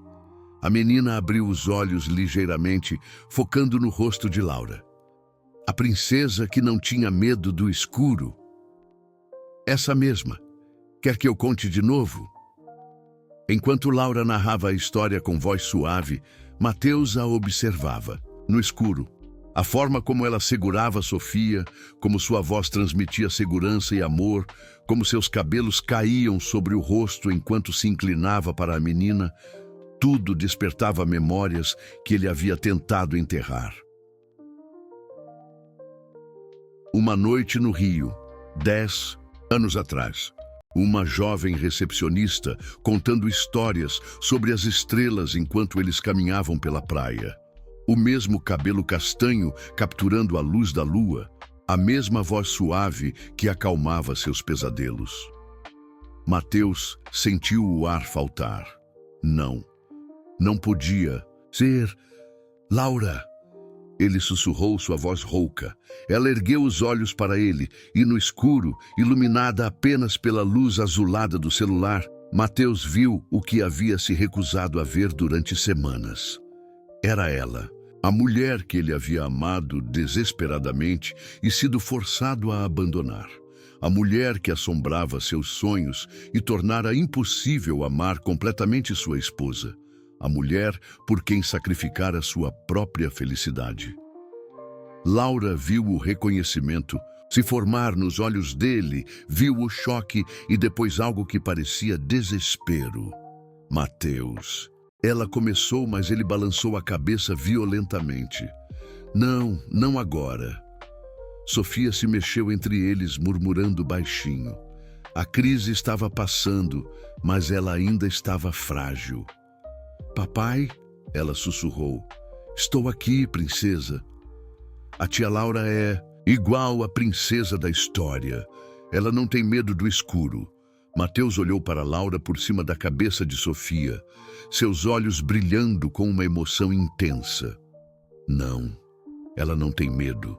A menina abriu os olhos ligeiramente, focando no rosto de Laura. "A princesa que não tinha medo do escuro." "Essa mesma. Quer que eu conte de novo?" Enquanto Laura narrava a história com voz suave, Mateus a observava, no escuro. A forma como ela segurava Sofia, como sua voz transmitia segurança e amor, como seus cabelos caíam sobre o rosto enquanto se inclinava para a menina, tudo despertava memórias que ele havia tentado enterrar. Uma noite no Rio, 10 anos atrás. Uma jovem recepcionista contando histórias sobre as estrelas enquanto eles caminhavam pela praia. O mesmo cabelo castanho capturando a luz da lua, a mesma voz suave que acalmava seus pesadelos. Mateus sentiu o ar faltar. Não podia ser Laura. Ele sussurrou sua voz rouca. Ela ergueu os olhos para ele e no escuro, iluminada apenas pela luz azulada do celular, Mateus viu o que havia se recusado a ver durante semanas. Era ela, a mulher que ele havia amado desesperadamente e sido forçado a abandonar. a mulher que assombrava seus sonhos e tornara impossível amar completamente sua esposa, a mulher por quem sacrificara sua própria felicidade. Laura viu o reconhecimento se formar nos olhos dele, viu o choque e depois algo que parecia desespero. Mateus. Ela começou, mas ele balançou a cabeça violentamente. Não, não agora. Sofia se mexeu entre eles, murmurando baixinho. A crise estava passando, mas ela ainda estava frágil. Papai, ela sussurrou. Estou aqui, princesa. A tia Laura é igual à princesa da história. Ela não tem medo do escuro. Mateus olhou para Laura por cima da cabeça de Sofia, seus olhos brilhando com uma emoção intensa. Não, ela não tem medo.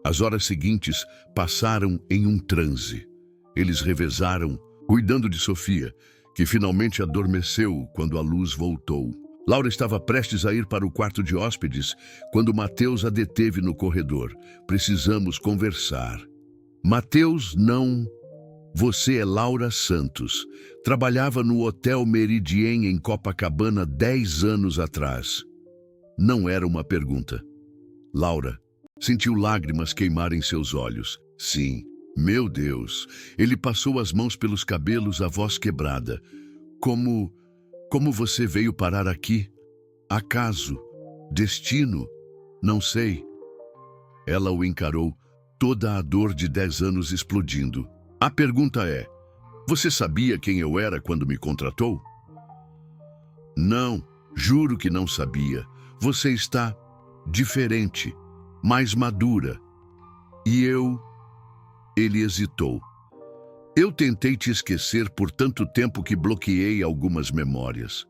As horas seguintes passaram em um transe. Eles revezaram, cuidando de Sofia, que finalmente adormeceu quando a luz voltou. Laura estava prestes a ir para o quarto de hóspedes quando Mateus a deteve no corredor. Precisamos conversar. Mateus, não. Você é Laura Santos. Trabalhava no Hotel Meridien em Copacabana 10 anos atrás. Não era uma pergunta. Laura sentiu lágrimas queimarem seus olhos. Sim, meu Deus. Ele passou as mãos pelos cabelos, a voz quebrada. Como você veio parar aqui? Acaso? Destino? Não sei. Ela o encarou, toda a dor de 10 anos explodindo. A pergunta é, você sabia quem eu era quando me contratou? Não, juro que não sabia. Você está diferente, mais madura. E eu... Ele hesitou. Eu tentei te esquecer por tanto tempo que bloqueei algumas memórias.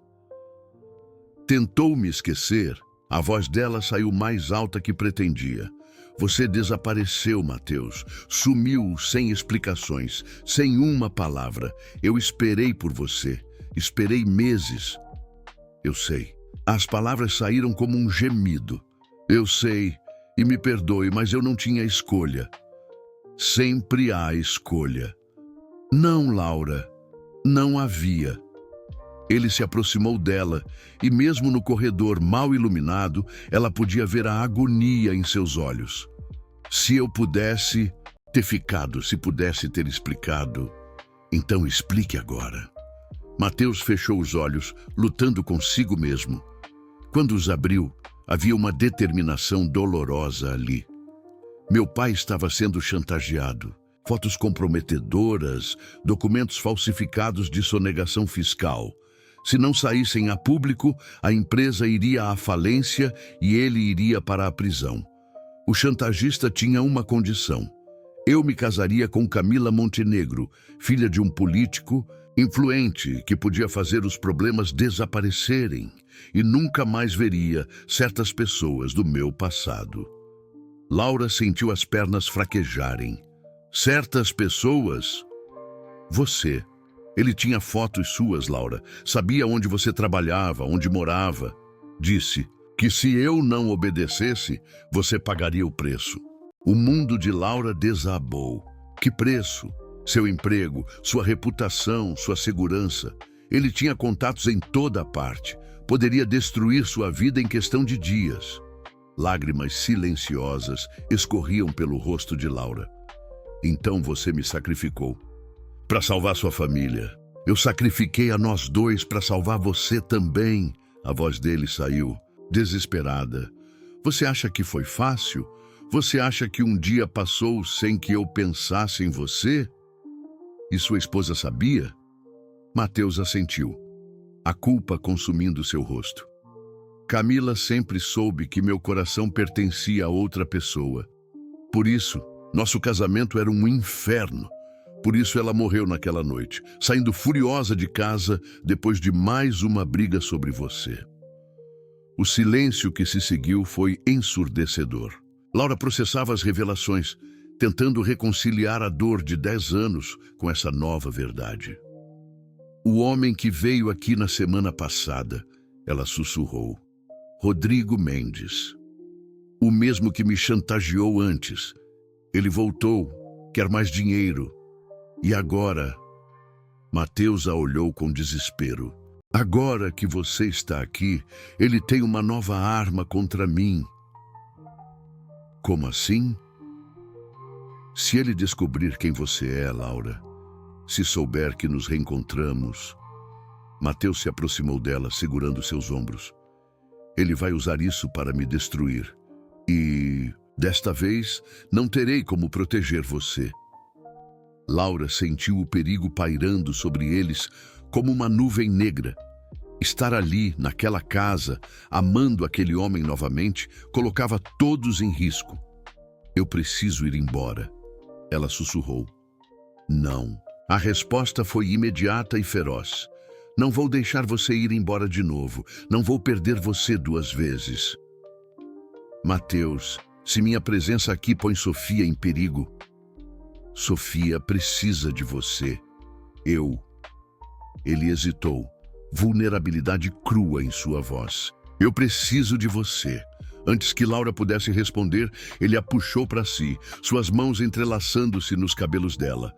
Tentou me esquecer? A voz dela saiu mais alta que pretendia. Você desapareceu, Mateus. Sumiu sem explicações, sem uma palavra. Eu esperei por você. Esperei meses. Eu sei. As palavras saíram como um gemido. Eu sei. E me perdoe, mas eu não tinha escolha. Sempre há escolha. Não, Laura. Não havia. Ele se aproximou dela e mesmo no corredor mal iluminado, ela podia ver a agonia em seus olhos. Se eu pudesse ter ficado, se pudesse ter explicado, então explique agora. Mateus fechou os olhos, lutando consigo mesmo. Quando os abriu, havia uma determinação dolorosa ali. Meu pai estava sendo chantageado. Fotos comprometedoras, documentos falsificados de sonegação fiscal. Se não saíssem a público, a empresa iria à falência e ele iria para a prisão. O chantagista tinha uma condição. Eu me casaria com Camila Montenegro, filha de um político influente que podia fazer os problemas desaparecerem e nunca mais veria certas pessoas do meu passado. Laura sentiu as pernas fraquejarem. Certas pessoas? Você. Ele tinha fotos suas, Laura. Sabia onde você trabalhava, onde morava. Disse que se eu não obedecesse, você pagaria o preço. O mundo de Laura desabou. Que preço? Seu emprego, sua reputação, sua segurança. Ele tinha contatos em toda parte. Poderia destruir sua vida em questão de dias. Lágrimas silenciosas escorriam pelo rosto de Laura. Então você me sacrificou. Para salvar sua família. Eu sacrifiquei a nós dois para salvar você também. A voz dele saiu, desesperada. Você acha que foi fácil? Você acha que um dia passou sem que eu pensasse em você? E sua esposa sabia? Mateus assentiu, a culpa consumindo seu rosto. Camila sempre soube que meu coração pertencia a outra pessoa. Por isso, nosso casamento era um inferno. Por isso ela morreu naquela noite, saindo furiosa de casa depois de mais uma briga sobre você. O silêncio que se seguiu foi ensurdecedor. Laura processava as revelações, tentando reconciliar a dor de 10 anos com essa nova verdade. O homem que veio aqui na semana passada, ela sussurrou. Rodrigo Mendes. O mesmo que me chantageou antes. Ele voltou quer mais dinheiro. E agora? Mateus a olhou com desespero. Agora que você está aqui, ele tem uma nova arma contra mim. Como assim? Se ele descobrir quem você é, Laura, se souber que nos reencontramos... Mateus se aproximou dela, segurando seus ombros. Ele vai usar isso para me destruir. E, desta vez, não terei como proteger você. Laura sentiu o perigo pairando sobre eles como uma nuvem negra. Estar ali, naquela casa, amando aquele homem novamente, colocava todos em risco. Eu preciso ir embora, ela sussurrou. Não. A resposta foi imediata e feroz. Não vou deixar você ir embora de novo. Não vou perder você 2 vezes. Mateus, se minha presença aqui põe Sofia em perigo... Sofia precisa de você. Ele hesitou, vulnerabilidade crua em sua voz. Eu preciso de você. Antes que Laura pudesse responder, ele a puxou para si, suas mãos entrelaçando-se nos cabelos dela.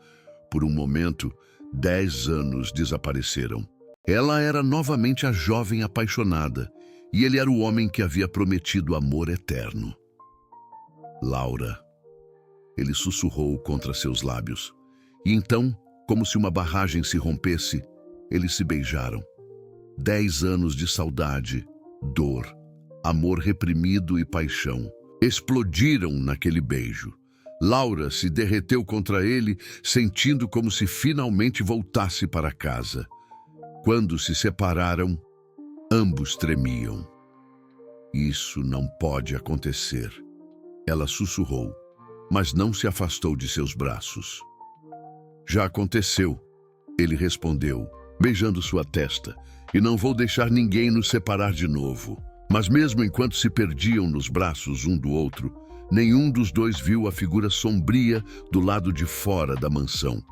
Por um momento, 10 anos desapareceram. Ela era novamente a jovem apaixonada, e ele era o homem que havia prometido amor eterno. Laura, ele sussurrou contra seus lábios. E então, como se uma barragem se rompesse, eles se beijaram. 10 anos de saudade, dor, amor reprimido e paixão explodiram naquele beijo. Laura se derreteu contra ele, sentindo como se finalmente voltasse para casa. Quando se separaram, ambos tremiam. Isso não pode acontecer. Ela sussurrou, mas não se afastou de seus braços. Já aconteceu, ele respondeu, beijando sua testa, e não vou deixar ninguém nos separar de novo. Mas mesmo enquanto se perdiam nos braços um do outro, nenhum dos dois viu a figura sombria do lado de fora da mansão,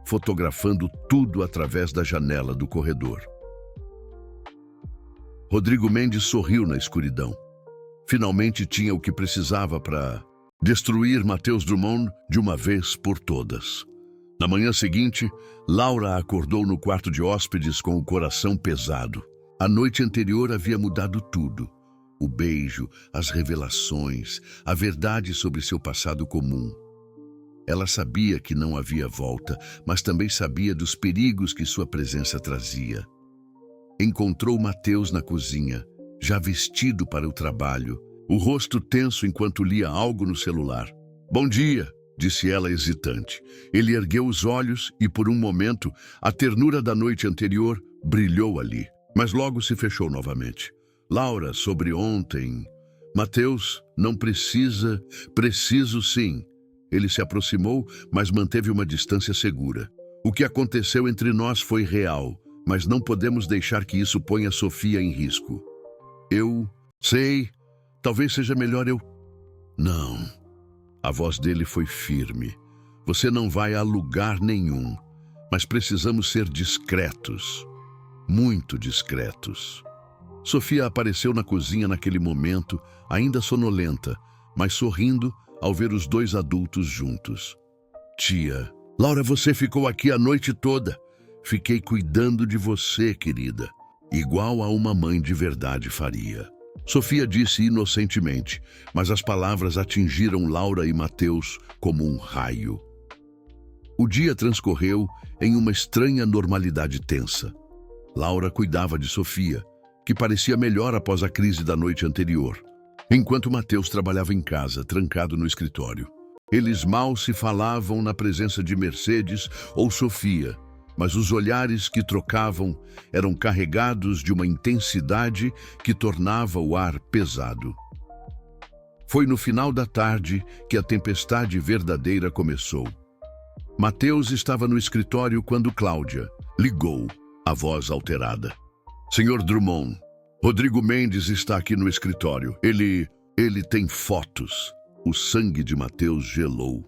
fotografando tudo através da janela do corredor. Rodrigo Mendes sorriu na escuridão. Finalmente tinha o que precisava para destruir Mateus Drummond de uma vez por todas. Na manhã seguinte, Laura acordou no quarto de hóspedes com o coração pesado. A noite anterior havia mudado tudo. O beijo, as revelações, a verdade sobre seu passado comum. Ela sabia que não havia volta, mas também sabia dos perigos que sua presença trazia. Encontrou Mateus na cozinha, já vestido para o trabalho, o rosto tenso enquanto lia algo no celular. Bom dia, disse ela hesitante. Ele ergueu os olhos e, por um momento, a ternura da noite anterior brilhou ali, mas logo se fechou novamente. Laura, sobre ontem... Mateus, não precisa... Preciso sim. Ele se aproximou, mas manteve uma distância segura. O que aconteceu entre nós foi real, mas não podemos deixar que isso ponha Sofia em risco. Eu sei, talvez seja melhor eu... Não. A voz dele foi firme. Você não vai a lugar nenhum, mas precisamos ser discretos. Muito discretos. Sofia apareceu na cozinha naquele momento, ainda sonolenta, mas sorrindo ao ver os 2 adultos juntos. Tia, Laura, você ficou aqui a noite toda. Fiquei cuidando de você, querida. Igual a uma mãe de verdade faria. Sofia disse inocentemente, mas as palavras atingiram Laura e Mateus como um raio. O dia transcorreu em uma estranha normalidade tensa. Laura cuidava de Sofia, que parecia melhor após a crise da noite anterior, enquanto Mateus trabalhava em casa, trancado no escritório. Eles mal se falavam na presença de Mercedes ou Sofia, mas os olhares que trocavam eram carregados de uma intensidade que tornava o ar pesado. Foi no final da tarde que a tempestade verdadeira começou. Mateus estava no escritório quando Cláudia ligou, a voz alterada. Senhor Drummond, Rodrigo Mendes está aqui no escritório. Ele tem fotos. O sangue de Mateus gelou.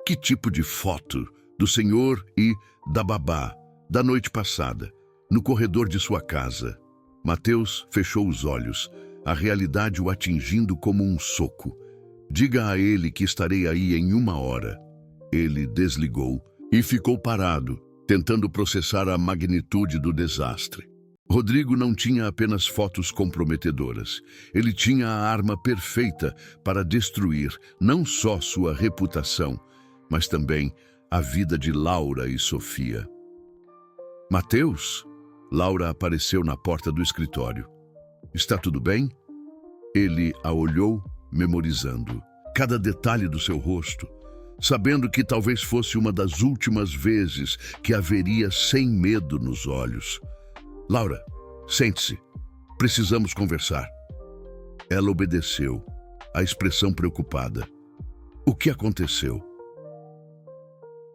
Que tipo de foto? Do senhor e da babá, da noite passada, no corredor de sua casa. Mateus fechou os olhos, a realidade o atingindo como um soco. Diga a ele que estarei aí em 1 hora. Ele desligou e ficou parado, tentando processar a magnitude do desastre. Rodrigo não tinha apenas fotos comprometedoras. Ele tinha a arma perfeita para destruir não só sua reputação, mas também a vida de Laura e Sofia. Mateus? Laura apareceu na porta do escritório. Está tudo bem? Ele a olhou, memorizando cada detalhe do seu rosto, sabendo que talvez fosse uma das últimas vezes que a veria sem medo nos olhos. Laura, sente-se. Precisamos conversar. Ela obedeceu, a expressão preocupada. O que aconteceu?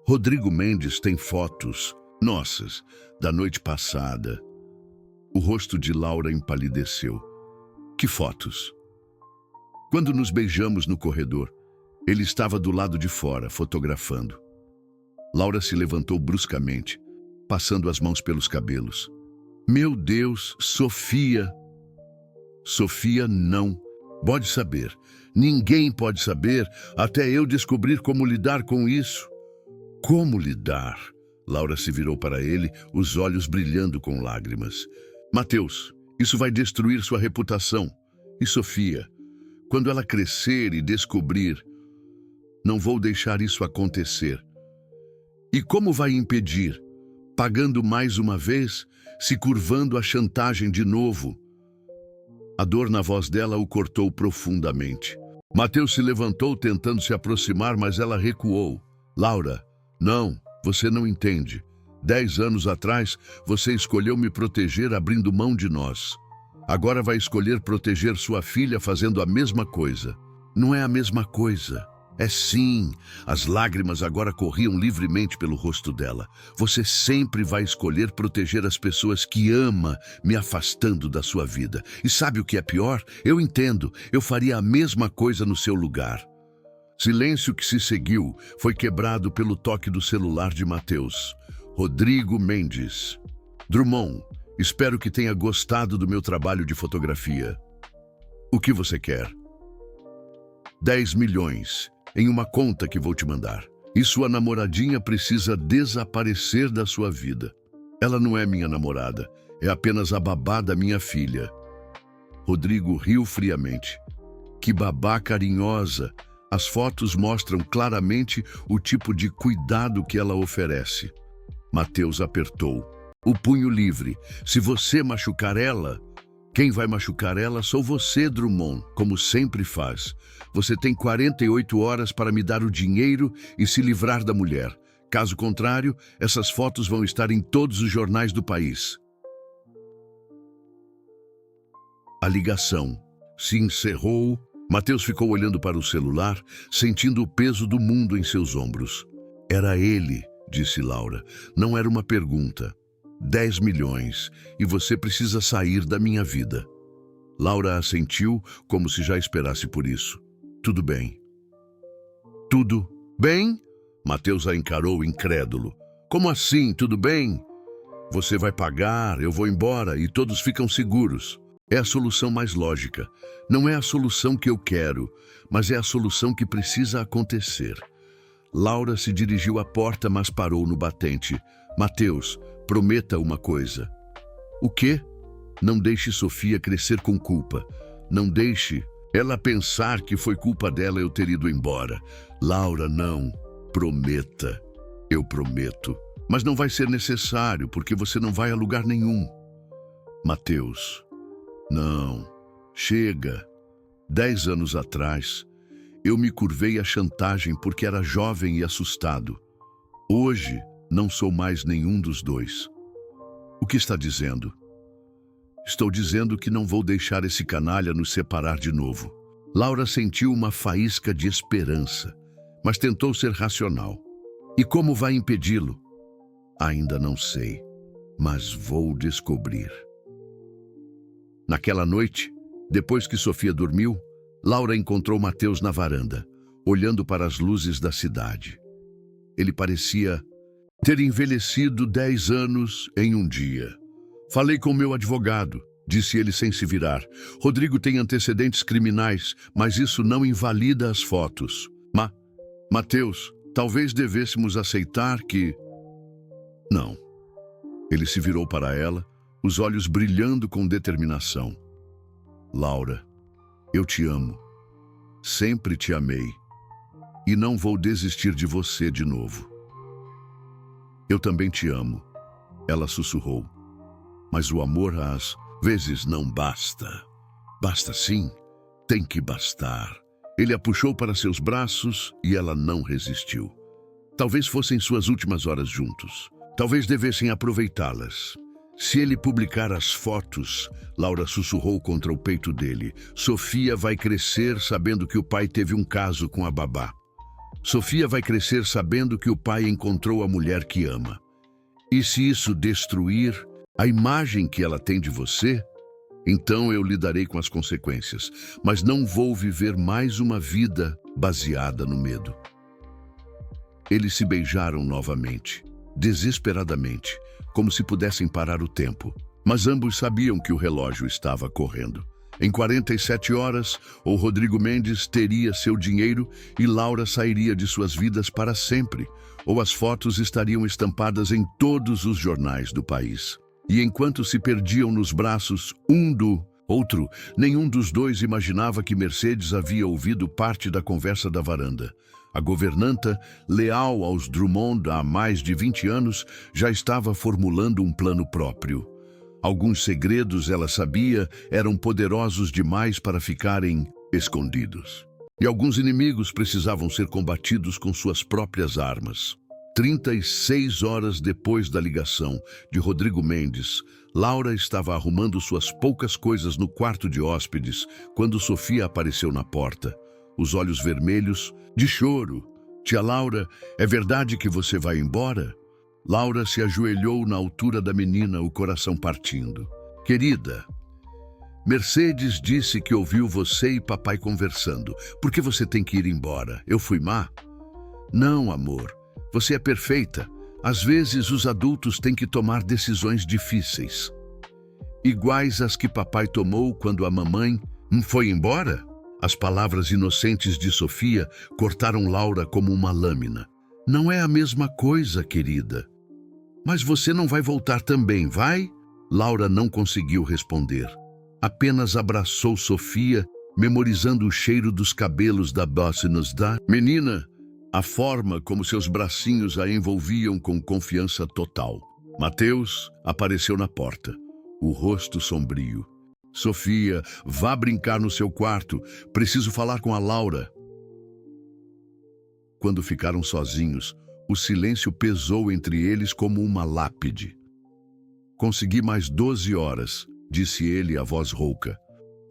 Rodrigo Mendes tem fotos nossas da noite passada. O rosto de Laura empalideceu. Que fotos? Quando nos beijamos no corredor, ele estava do lado de fora, fotografando. Laura se levantou bruscamente, passando as mãos pelos cabelos. Meu Deus, Sofia! Sofia não pode saber. Ninguém pode saber até eu descobrir como lidar com isso. Como lidar? Laura se virou para ele, os olhos brilhando com lágrimas. Mateus, isso vai destruir sua reputação. E Sofia, quando ela crescer e descobrir, não vou deixar isso acontecer. E como vai impedir? Pagando mais uma vez, se curvando à chantagem de novo. A dor na voz dela o cortou profundamente. Mateus se levantou tentando se aproximar, mas ela recuou. Laura, não, você não entende. 10 anos atrás, você escolheu me proteger abrindo mão de nós. Agora vai escolher proteger sua filha fazendo a mesma coisa. Não é a mesma coisa. É sim. As lágrimas agora corriam livremente pelo rosto dela. Você sempre vai escolher proteger as pessoas que ama, me afastando da sua vida. E sabe o que é pior? Eu entendo. Eu faria a mesma coisa no seu lugar. Silêncio que se seguiu foi quebrado pelo toque do celular de Mateus. Rodrigo Mendes. Drummond, espero que tenha gostado do meu trabalho de fotografia. O que você quer? 10 milhões em uma conta que vou te mandar. E sua namoradinha precisa desaparecer da sua vida. Ela não é minha namorada, é apenas a babá da minha filha. Rodrigo riu friamente. Que babá carinhosa! As fotos mostram claramente o tipo de cuidado que ela oferece. Mateus apertou. O punho livre. Se você machucar ela, quem vai machucar ela sou você, Drummond, como sempre faz. Você tem 48 horas para me dar o dinheiro e se livrar da mulher. Caso contrário, essas fotos vão estar em todos os jornais do país. A ligação se encerrou. Mateus ficou olhando para o celular, sentindo o peso do mundo em seus ombros. Era ele, disse Laura. Não era uma pergunta. 10 milhões, e você precisa sair da minha vida. Laura assentiu, como se já esperasse por isso. Tudo bem. Tudo bem? Mateus a encarou incrédulo. Como assim, tudo bem? Você vai pagar, eu vou embora e todos ficam seguros. É a solução mais lógica. Não é a solução que eu quero, mas é a solução que precisa acontecer. Laura se dirigiu à porta, mas parou no batente. Mateus, prometa uma coisa. O quê? Não deixe Sofia crescer com culpa. Não deixe ela pensar que foi culpa dela eu ter ido embora. Laura, não. Prometa. Eu prometo. Mas não vai ser necessário, porque você não vai a lugar nenhum. Mateus. Não. Chega. 10 anos atrás, eu me curvei à chantagem porque era jovem e assustado. Hoje, não sou mais nenhum dos dois. O que está dizendo? Estou dizendo que não vou deixar esse canalha nos separar de novo. Laura sentiu uma faísca de esperança, mas tentou ser racional. E como vai impedi-lo? Ainda não sei, mas vou descobrir. Naquela noite, depois que Sofia dormiu, Laura encontrou Mateus na varanda, olhando para as luzes da cidade. Ele parecia ter envelhecido 10 anos em um dia. Falei com meu advogado, disse ele sem se virar. Rodrigo tem antecedentes criminais, mas isso não invalida as fotos. Mateus, Talvez devêssemos aceitar que... Não. Ele se virou para ela, os olhos brilhando com determinação. Laura, eu te amo. Sempre te amei. E não vou desistir de você de novo. Eu também te amo, ela sussurrou. Mas o amor às vezes não basta. Basta sim, tem que bastar. Ele a puxou para seus braços e ela não resistiu. Talvez fossem suas últimas horas juntos. Talvez devessem aproveitá-las. Se ele publicar as fotos, Laura sussurrou contra o peito dele, Sofia vai crescer sabendo que o pai teve um caso com a babá. Sofia vai crescer sabendo que o pai encontrou a mulher que ama. E se isso destruir a imagem que ela tem de você, então eu lidarei com as consequências, mas não vou viver mais uma vida baseada no medo. Eles se beijaram novamente, desesperadamente, como se pudessem parar o tempo. Mas ambos sabiam que o relógio estava correndo. Em 47 horas, o Rodrigo Mendes teria seu dinheiro e Laura sairia de suas vidas para sempre, ou as fotos estariam estampadas em todos os jornais do país. E enquanto se perdiam nos braços um do outro, nenhum dos dois imaginava que Mercedes havia ouvido parte da conversa da varanda. A governanta, leal aos Drummond há mais de 20 anos, já estava formulando um plano próprio. Alguns segredos, ela sabia, eram poderosos demais para ficarem escondidos. E alguns inimigos precisavam ser combatidos com suas próprias armas. 36 horas depois da ligação de Rodrigo Mendes, Laura estava arrumando suas poucas coisas no quarto de hóspedes quando Sofia apareceu na porta. Os olhos vermelhos, de choro. Tia Laura, é verdade que você vai embora? Laura se ajoelhou na altura da menina, o coração partindo. Querida, Mercedes disse que ouviu você e papai conversando. Por que você tem que ir embora? Eu fui má? Não, amor. Você é perfeita. Às vezes os adultos têm que tomar decisões difíceis. Iguais às que papai tomou quando a mamãe foi embora? As palavras inocentes de Sofia cortaram Laura como uma lâmina. Não é a mesma coisa, querida. Mas você não vai voltar também, vai? Laura não conseguiu responder. Apenas abraçou Sofia, memorizando o cheiro dos cabelos da Bóssenos da menina, a forma como seus bracinhos a envolviam com confiança total. Mateus apareceu na porta, o rosto sombrio. Sofia, vá brincar no seu quarto. Preciso falar com a Laura. Quando ficaram sozinhos, o silêncio pesou entre eles como uma lápide. Consegui mais 12 horas, disse ele a voz rouca.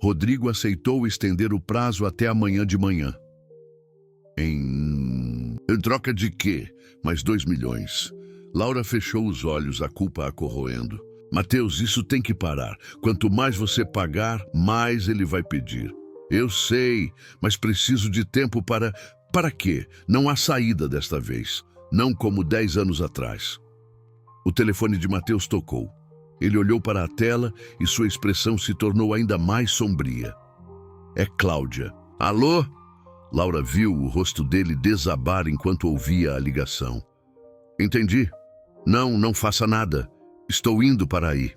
Rodrigo aceitou estender o prazo até amanhã de manhã. Em troca de quê? Mais 2 milhões. Laura fechou os olhos, a culpa a corroendo. Mateus, isso tem que parar. Quanto mais você pagar, mais ele vai pedir. Eu sei, mas preciso de tempo para... Para quê? Não há saída desta vez. Não como 10 anos atrás. O telefone de Mateus tocou. Ele olhou para a tela e sua expressão se tornou ainda mais sombria. É Cláudia. Alô? Laura viu o rosto dele desabar enquanto ouvia a ligação. Entendi. Não faça nada. Estou indo para aí.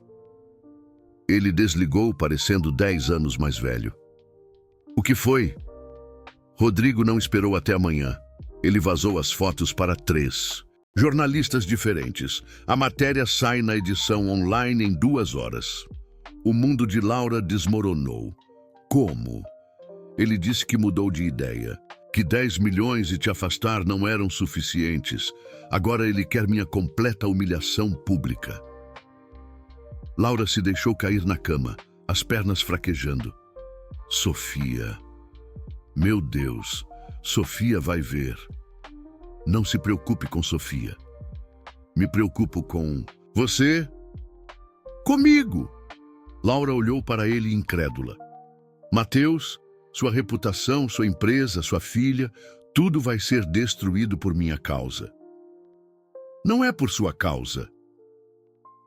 Ele desligou, parecendo 10 anos mais velho. O que foi? Rodrigo não esperou até amanhã. Ele vazou as fotos para 3 jornalistas diferentes. A matéria sai na edição online em 2 horas. O mundo de Laura desmoronou. Como? Ele disse que mudou de ideia. Que 10 milhões e te afastar não eram suficientes. Agora ele quer minha completa humilhação pública. Laura se deixou cair na cama, as pernas fraquejando. Sofia. Meu Deus, Sofia vai ver. Não se preocupe com Sofia. Me preocupo com... Você? Comigo! Laura olhou para ele incrédula. Mateus, sua reputação, sua empresa, sua filha, tudo vai ser destruído por minha causa. Não é por sua causa.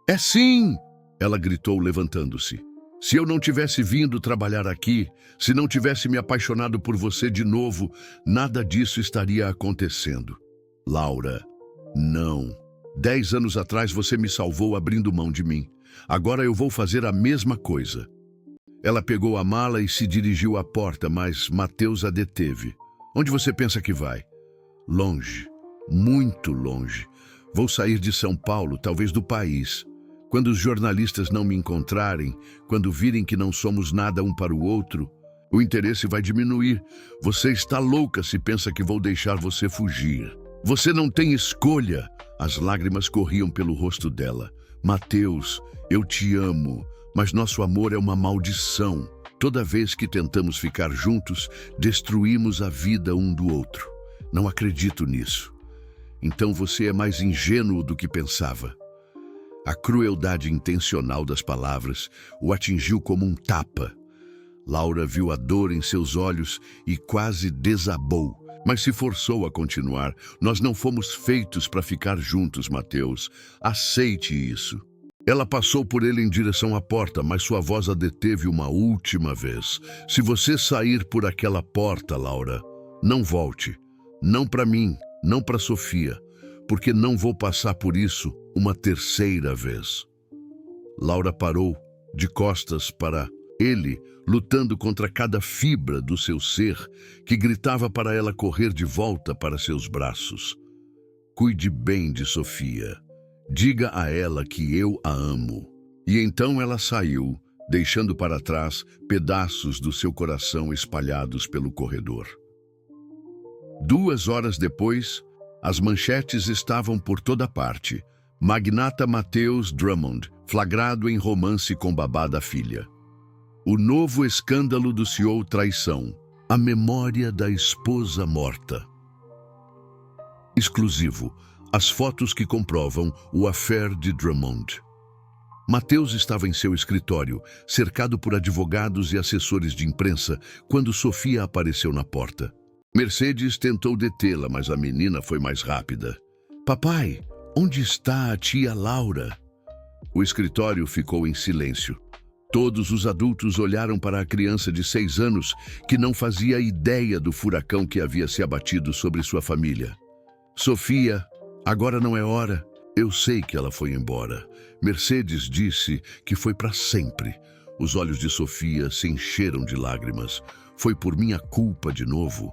É sim! Ela gritou, levantando-se. Se eu não tivesse vindo trabalhar aqui, se não tivesse me apaixonado por você de novo, nada disso estaria acontecendo. Laura, não. 10 anos atrás você me salvou abrindo mão de mim. Agora eu vou fazer a mesma coisa. Ela pegou a mala e se dirigiu à porta, mas Mateus a deteve. Onde você pensa que vai? Longe, muito longe. Vou sair de São Paulo, talvez do país. Quando os jornalistas não me encontrarem, quando virem que não somos nada um para o outro, o interesse vai diminuir. Você está louca se pensa que vou deixar você fugir. Você não tem escolha. As lágrimas corriam pelo rosto dela. Mateus, eu te amo, mas nosso amor é uma maldição. Toda vez que tentamos ficar juntos, destruímos a vida um do outro. Não acredito nisso. Então você é mais ingênuo do que pensava. A crueldade intencional das palavras o atingiu como um tapa. Laura viu a dor em seus olhos e quase desabou, mas se forçou a continuar. Nós não fomos feitos para ficar juntos, Mateus. Aceite isso. Ela passou por ele em direção à porta, mas sua voz a deteve uma última vez. Se você sair por aquela porta, Laura, não volte. Não para mim, não para Sofia, porque não vou passar por isso uma terceira vez. Laura parou, de costas para ele, lutando contra cada fibra do seu ser, que gritava para ela correr de volta para seus braços. Cuide bem de Sofia. Diga a ela que eu a amo. E então ela saiu, deixando para trás pedaços do seu coração espalhados pelo corredor. 2 horas depois, as manchetes estavam por toda parte. Magnata Mateus Drummond, flagrado em romance com babá da filha. O novo escândalo do CEO traição. A memória da esposa morta. Exclusivo. As fotos que comprovam o affair de Drummond. Mateus estava em seu escritório, cercado por advogados e assessores de imprensa, quando Sofia apareceu na porta. Mercedes tentou detê-la, mas a menina foi mais rápida. Papai, onde está a tia Laura? O escritório ficou em silêncio. Todos os adultos olharam para a criança de 6 anos, que não fazia ideia do furacão que havia se abatido sobre sua família. Sofia, agora não é hora. Eu sei que ela foi embora. Mercedes disse que foi para sempre. Os olhos de Sofia se encheram de lágrimas. Foi por minha culpa de novo.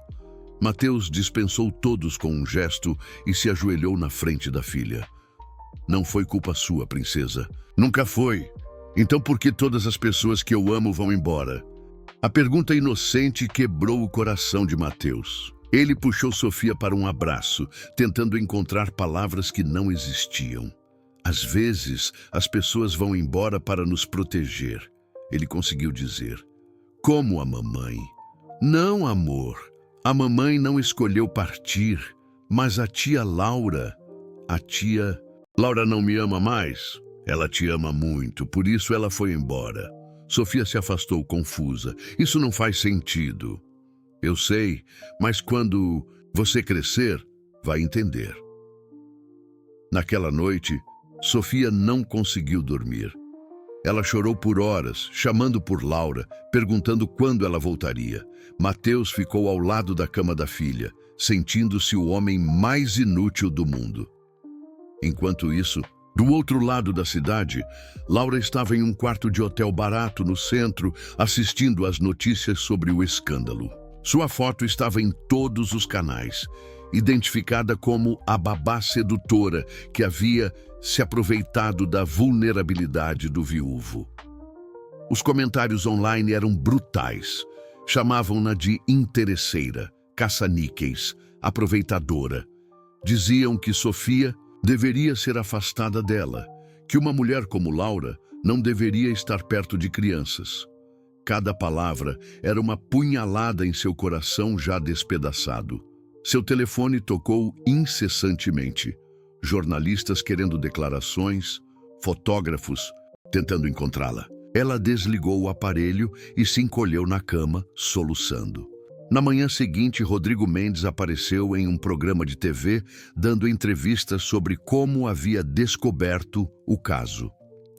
Mateus dispensou todos com um gesto e se ajoelhou na frente da filha. Não foi culpa sua, princesa. Nunca foi. Então por que todas as pessoas que eu amo vão embora? A pergunta inocente quebrou o coração de Mateus. Ele puxou Sofia para um abraço, tentando encontrar palavras que não existiam. Às vezes, as pessoas vão embora para nos proteger, ele conseguiu dizer. Como a mamãe? Não, amor. A mamãe não escolheu partir, mas a tia Laura... A tia... Laura não me ama mais? Ela te ama muito, por isso ela foi embora. Sofia se afastou confusa. Isso não faz sentido. Eu sei, mas quando você crescer, vai entender. Naquela noite, Sofia não conseguiu dormir. Ela chorou por horas, chamando por Laura, perguntando quando ela voltaria. Mateus ficou ao lado da cama da filha, sentindo-se o homem mais inútil do mundo. Enquanto isso, do outro lado da cidade, Laura estava em um quarto de hotel barato no centro, assistindo às notícias sobre o escândalo. Sua foto estava em todos os canais, identificada como a babá sedutora que havia se aproveitado da vulnerabilidade do viúvo. Os comentários online eram brutais. Chamavam-na de interesseira, caça-níqueis, aproveitadora. Diziam que Sofia deveria ser afastada dela, que uma mulher como Laura não deveria estar perto de crianças. Cada palavra era uma punhalada em seu coração já despedaçado. Seu telefone tocou incessantemente. Jornalistas querendo declarações, fotógrafos tentando encontrá-la. Ela desligou o aparelho e se encolheu na cama, soluçando. Na manhã seguinte, Rodrigo Mendes apareceu em um programa de TV, dando entrevistas sobre como havia descoberto o caso.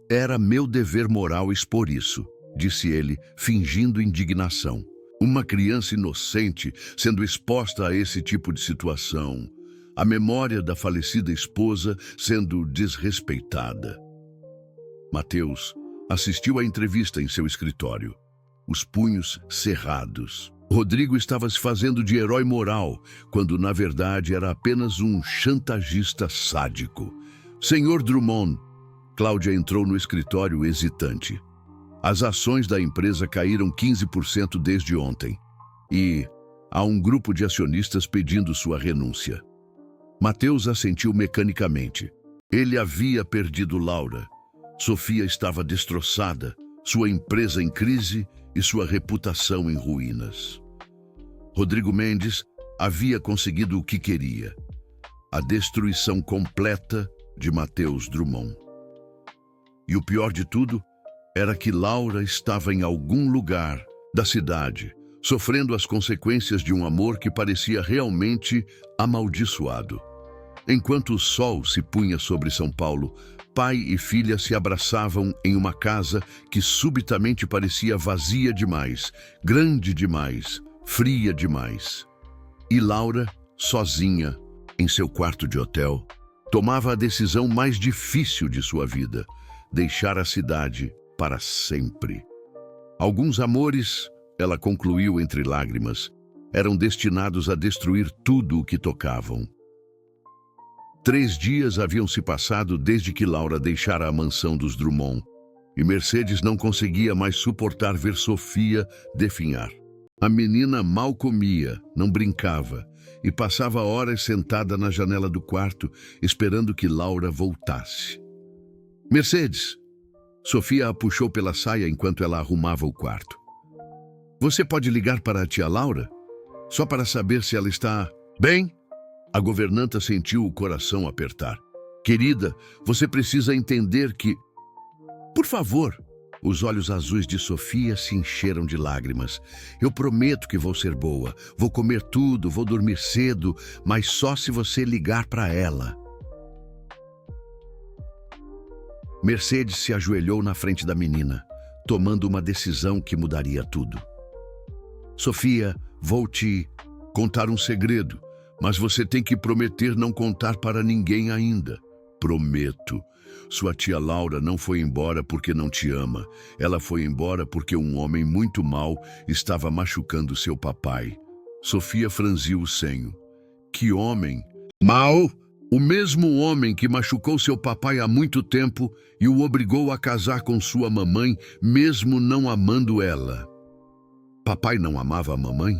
Era meu dever moral expor isso, disse ele, fingindo indignação. Uma criança inocente sendo exposta a esse tipo de situação. a memória da falecida esposa sendo desrespeitada. Mateus assistiu à entrevista em seu escritório, os punhos cerrados. Rodrigo estava se fazendo de herói moral, quando na verdade era apenas um chantagista sádico. Senhor Drummond, Cláudia entrou no escritório hesitante. As ações da empresa caíram 15% desde ontem. E há um grupo de acionistas pedindo sua renúncia. Mateus assentiu mecanicamente. Ele havia perdido Laura. Sofia estava destroçada, sua empresa em crise e sua reputação em ruínas. Rodrigo Mendes havia conseguido o que queria: a destruição completa de Mateus Drummond. E o pior de tudo era que Laura estava em algum lugar da cidade, sofrendo as consequências de um amor que parecia realmente amaldiçoado. Enquanto o sol se punha sobre São Paulo, pai e filha se abraçavam em uma casa que subitamente parecia vazia demais, grande demais, fria demais. E Laura, sozinha, em seu quarto de hotel, tomava a decisão mais difícil de sua vida: deixar a cidade para sempre. Alguns amores, ela concluiu entre lágrimas, eram destinados a destruir tudo o que tocavam. 3 dias haviam se passado desde que Laura deixara a mansão dos Drummond, e Mercedes não conseguia mais suportar ver Sofia definhar. A menina mal comia, não brincava, e passava horas sentada na janela do quarto, esperando que Laura voltasse. Mercedes! Sofia a puxou pela saia enquanto ela arrumava o quarto. Você pode ligar para a tia Laura? Só para saber se ela está bem? A governanta sentiu o coração apertar. Querida, você precisa entender que... Por favor! Os olhos azuis de Sofia se encheram de lágrimas. Eu prometo que vou ser boa. Vou comer tudo, vou dormir cedo, mas só se você ligar para ela. Mercedes se ajoelhou na frente da menina, tomando uma decisão que mudaria tudo. Sofia, vou te contar um segredo, mas você tem que prometer não contar para ninguém ainda. Prometo. Sua tia Laura não foi embora porque não te ama. Ela foi embora porque um homem muito mau estava machucando seu papai. Sofia franziu o senho. Que homem? Mau? O mesmo homem que machucou seu papai há muito tempo e o obrigou a casar com sua mamãe, mesmo não amando ela. Papai não amava a mamãe?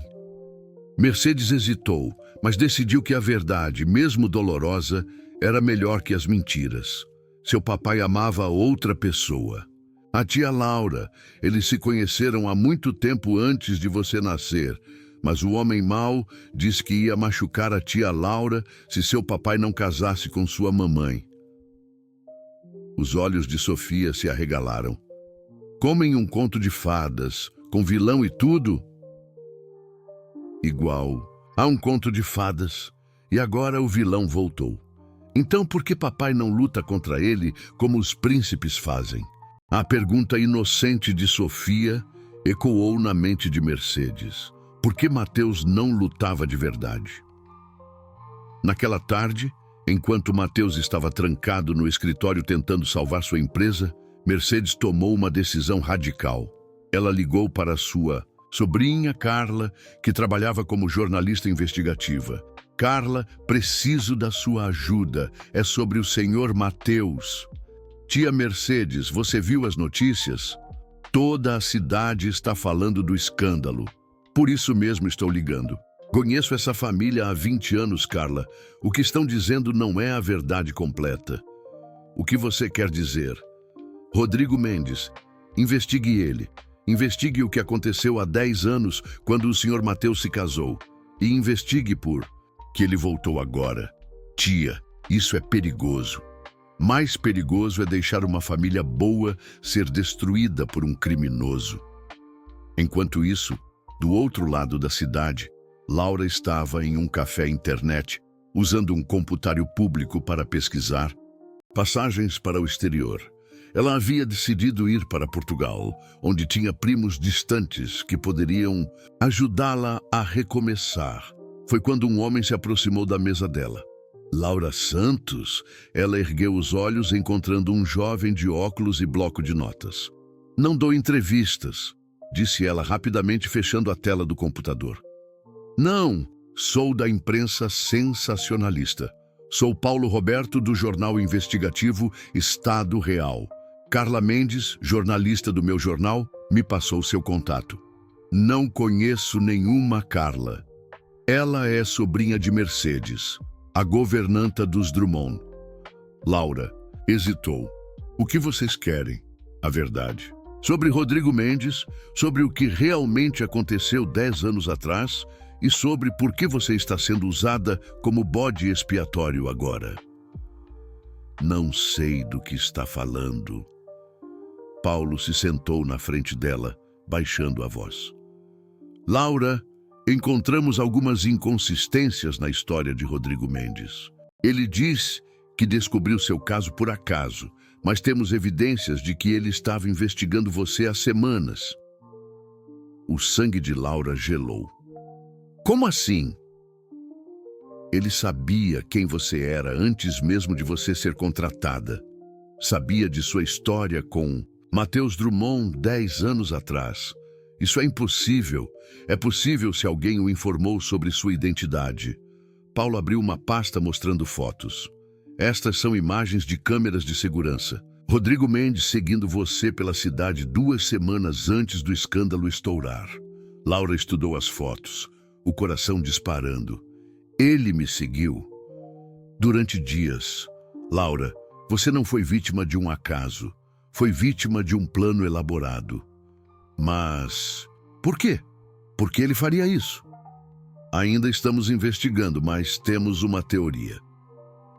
Mercedes hesitou, mas decidiu que a verdade, mesmo dolorosa, era melhor que as mentiras. Seu papai amava outra pessoa. A tia Laura. Eles se conheceram há muito tempo antes de você nascer, mas o homem mau disse que ia machucar a tia Laura se seu papai não casasse com sua mamãe. Os olhos de Sofia se arregalaram. Como em um conto de fadas, com vilão e tudo? Igual a um conto de fadas, e agora o vilão voltou. Então por que papai não luta contra ele como os príncipes fazem? A pergunta inocente de Sofia ecoou na mente de Mercedes. Por que Mateus não lutava de verdade? Naquela tarde, enquanto Mateus estava trancado no escritório tentando salvar sua empresa, Mercedes tomou uma decisão radical. Ela ligou para sua sobrinha Carla, que trabalhava como jornalista investigativa. Carla, preciso da sua ajuda. É sobre o senhor Mateus. Tia Mercedes, você viu as notícias? Toda a cidade está falando do escândalo. Por isso mesmo estou ligando. Conheço essa família há 20 anos, Carla. O que estão dizendo não é a verdade completa. O que você quer dizer? Rodrigo Mendes, investigue ele. Investigue o que aconteceu há 10 anos, quando o senhor Mateus se casou. E investigue por que ele voltou agora. Tia, isso é perigoso. Mais perigoso é deixar uma família boa ser destruída por um criminoso. Enquanto isso, do outro lado da cidade, Laura estava em um café internet, usando um computário público para pesquisar passagens para o exterior. Ela havia decidido ir para Portugal, onde tinha primos distantes que poderiam ajudá-la a recomeçar. Foi quando um homem se aproximou da mesa dela. Laura Santos? Ela ergueu os olhos, encontrando um jovem de óculos e bloco de notas. Não dou entrevistas, disse ela rapidamente, fechando a tela do computador. Não, sou da imprensa sensacionalista. Sou Paulo Roberto, do jornal investigativo Estado Real. Carla Mendes, jornalista do meu jornal, me passou seu contato. Não conheço nenhuma Carla. Ela é sobrinha de Mercedes, a governanta dos Drummond. Laura hesitou. O que vocês querem? A verdade. Sobre Rodrigo Mendes, sobre o que realmente aconteceu 10 anos atrás e sobre por que você está sendo usada como bode expiatório agora. Não sei do que está falando. Paulo se sentou na frente dela, baixando a voz. Laura, encontramos algumas inconsistências na história de Rodrigo Mendes. Ele diz que descobriu seu caso por acaso, mas temos evidências de que ele estava investigando você há semanas. O sangue de Laura gelou. Como assim? Ele sabia quem você era antes mesmo de você ser contratada. Sabia de sua história com Matheus Drummond 10 anos atrás. Isso é impossível. É possível se alguém o informou sobre sua identidade. Paulo abriu uma pasta mostrando fotos. Estas são imagens de câmeras de segurança. Rodrigo Mendes seguindo você pela cidade 2 semanas antes do escândalo estourar. Laura estudou as fotos, o coração disparando. Ele me seguiu. Durante dias. Laura, você não foi vítima de um acaso. Foi vítima de um plano elaborado. Mas por quê? Por que ele faria isso? Ainda estamos investigando, mas temos uma teoria.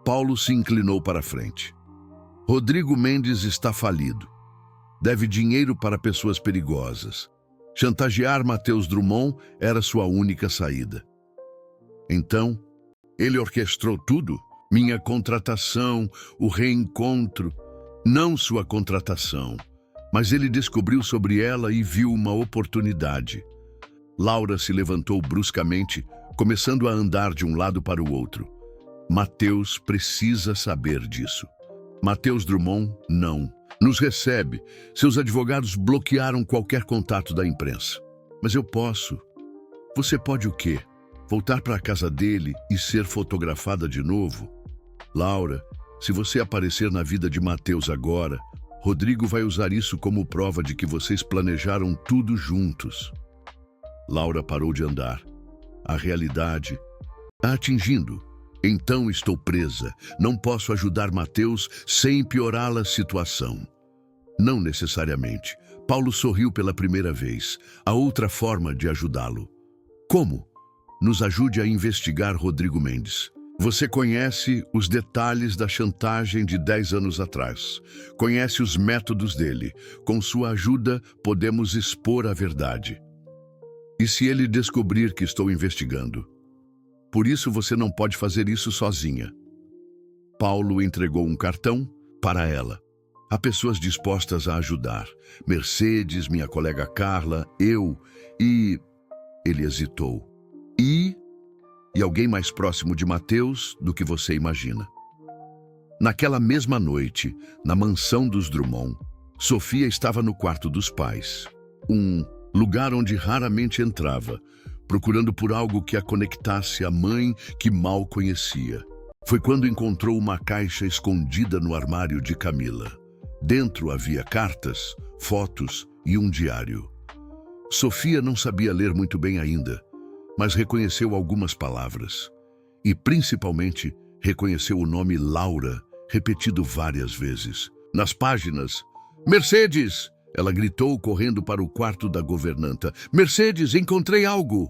Paulo se inclinou para a frente. Rodrigo Mendes está falido. Deve dinheiro para pessoas perigosas. Chantagear Matheus Drummond era sua única saída. Então, ele orquestrou tudo? Minha contratação, o reencontro. Não sua contratação. Mas ele descobriu sobre ela e viu uma oportunidade. Laura se levantou bruscamente, começando a andar de um lado para o outro. Matheus precisa saber disso. Matheus Drummond, não. Nos recebe. Seus advogados bloquearam qualquer contato da imprensa. Mas eu posso. Você pode o quê? Voltar para a casa dele e ser fotografada de novo? Laura, se você aparecer na vida de Matheus agora, Rodrigo vai usar isso como prova de que vocês planejaram tudo juntos. Laura parou de andar. A realidade a atingindo. Então estou presa. Não posso ajudar Matheus sem piorá-la a situação. Não necessariamente. Paulo sorriu pela primeira vez. Há outra forma de ajudá-lo. Como? Nos ajude a investigar Rodrigo Mendes. Você conhece os detalhes da chantagem de 10 anos atrás. Conhece os métodos dele. Com sua ajuda, podemos expor a verdade. E se ele descobrir que estou investigando? Por isso você não pode fazer isso sozinha. Paulo entregou um cartão para ela. Há pessoas dispostas a ajudar. Mercedes, minha colega Carla, eu e... Ele hesitou. E alguém mais próximo de Matheus do que você imagina. Naquela mesma noite, na mansão dos Drummond, Sofia estava no quarto dos pais. Um lugar onde raramente entrava, procurando por algo que a conectasse à mãe que mal conhecia. Foi quando encontrou uma caixa escondida no armário de Camila. Dentro havia cartas, fotos e um diário. Sofia não sabia ler muito bem ainda, mas reconheceu algumas palavras. E, principalmente, reconheceu o nome Laura, repetido várias vezes. Nas páginas, Mercedes! Ela gritou correndo para o quarto da governanta. Mercedes, encontrei algo!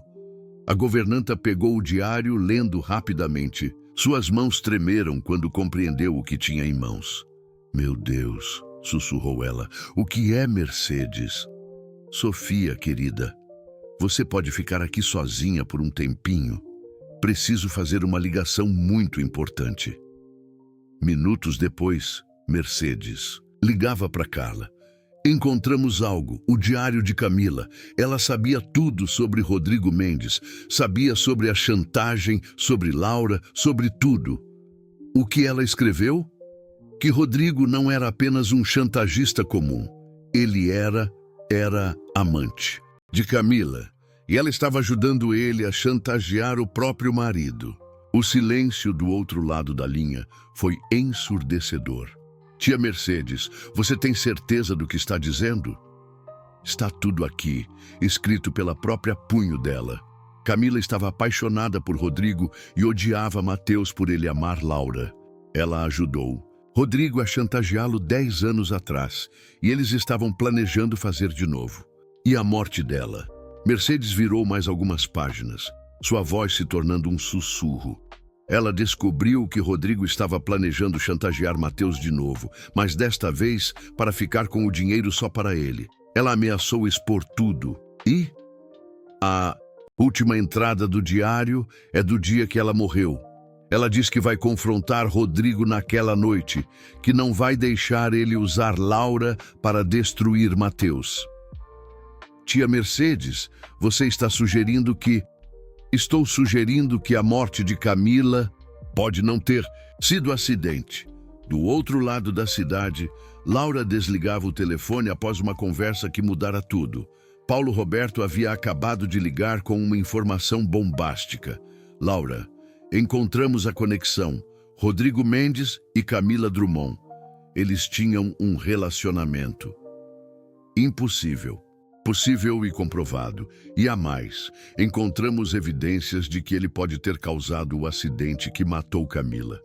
A governanta pegou o diário, lendo rapidamente. Suas mãos tremeram quando compreendeu o que tinha em mãos. Meu Deus, sussurrou ela. O que é Mercedes? Sofia, querida, você pode ficar aqui sozinha por um tempinho? Preciso fazer uma ligação muito importante. Minutos depois, Mercedes ligava para Carla. Encontramos algo, o diário de Camila. Ela sabia tudo sobre Rodrigo Mendes, sabia sobre a chantagem, sobre Laura, sobre tudo. O que ela escreveu? Que Rodrigo não era apenas um chantagista comum. Ele era amante de Camila, e ela estava ajudando ele a chantagear o próprio marido. O silêncio do outro lado da linha foi ensurdecedor. Tia Mercedes, você tem certeza do que está dizendo? Está tudo aqui, escrito pela própria punho dela. Camila estava apaixonada por Rodrigo e odiava Mateus por ele amar Laura. Ela ajudou Rodrigo a chantageá-lo 10 anos atrás, e eles estavam planejando fazer de novo. E a morte dela? Mercedes virou mais algumas páginas, sua voz se tornando um sussurro. Ela descobriu que Rodrigo estava planejando chantagear Mateus de novo, mas desta vez para ficar com o dinheiro só para ele. Ela ameaçou expor tudo. E a última entrada do diário é do dia que ela morreu. Ela diz que vai confrontar Rodrigo naquela noite, que não vai deixar ele usar Laura para destruir Mateus. Tia Mercedes, você está sugerindo que... Estou sugerindo que a morte de Camila pode não ter sido acidente. Do outro lado da cidade, Laura desligava o telefone após uma conversa que mudara tudo. Paulo Roberto havia acabado de ligar com uma informação bombástica. Laura, encontramos a conexão. Rodrigo Mendes e Camila Drummond. Eles tinham um relacionamento. Impossível. Possível e comprovado. E a mais, encontramos evidências de que ele pode ter causado o acidente que matou Camila.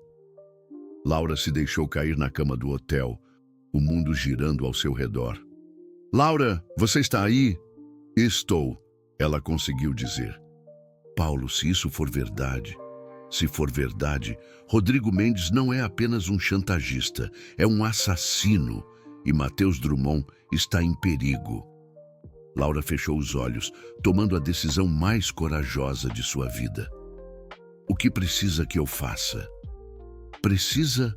Laura se deixou cair na cama do hotel, o mundo girando ao seu redor. Laura, você está aí? Estou, ela conseguiu dizer. Paulo, se isso for verdade... Se for verdade, Rodrigo Mendes não é apenas um chantagista, é um assassino, e Mateus Drummond está em perigo. Laura fechou os olhos, tomando a decisão mais corajosa de sua vida. O que precisa que eu faça? Precisa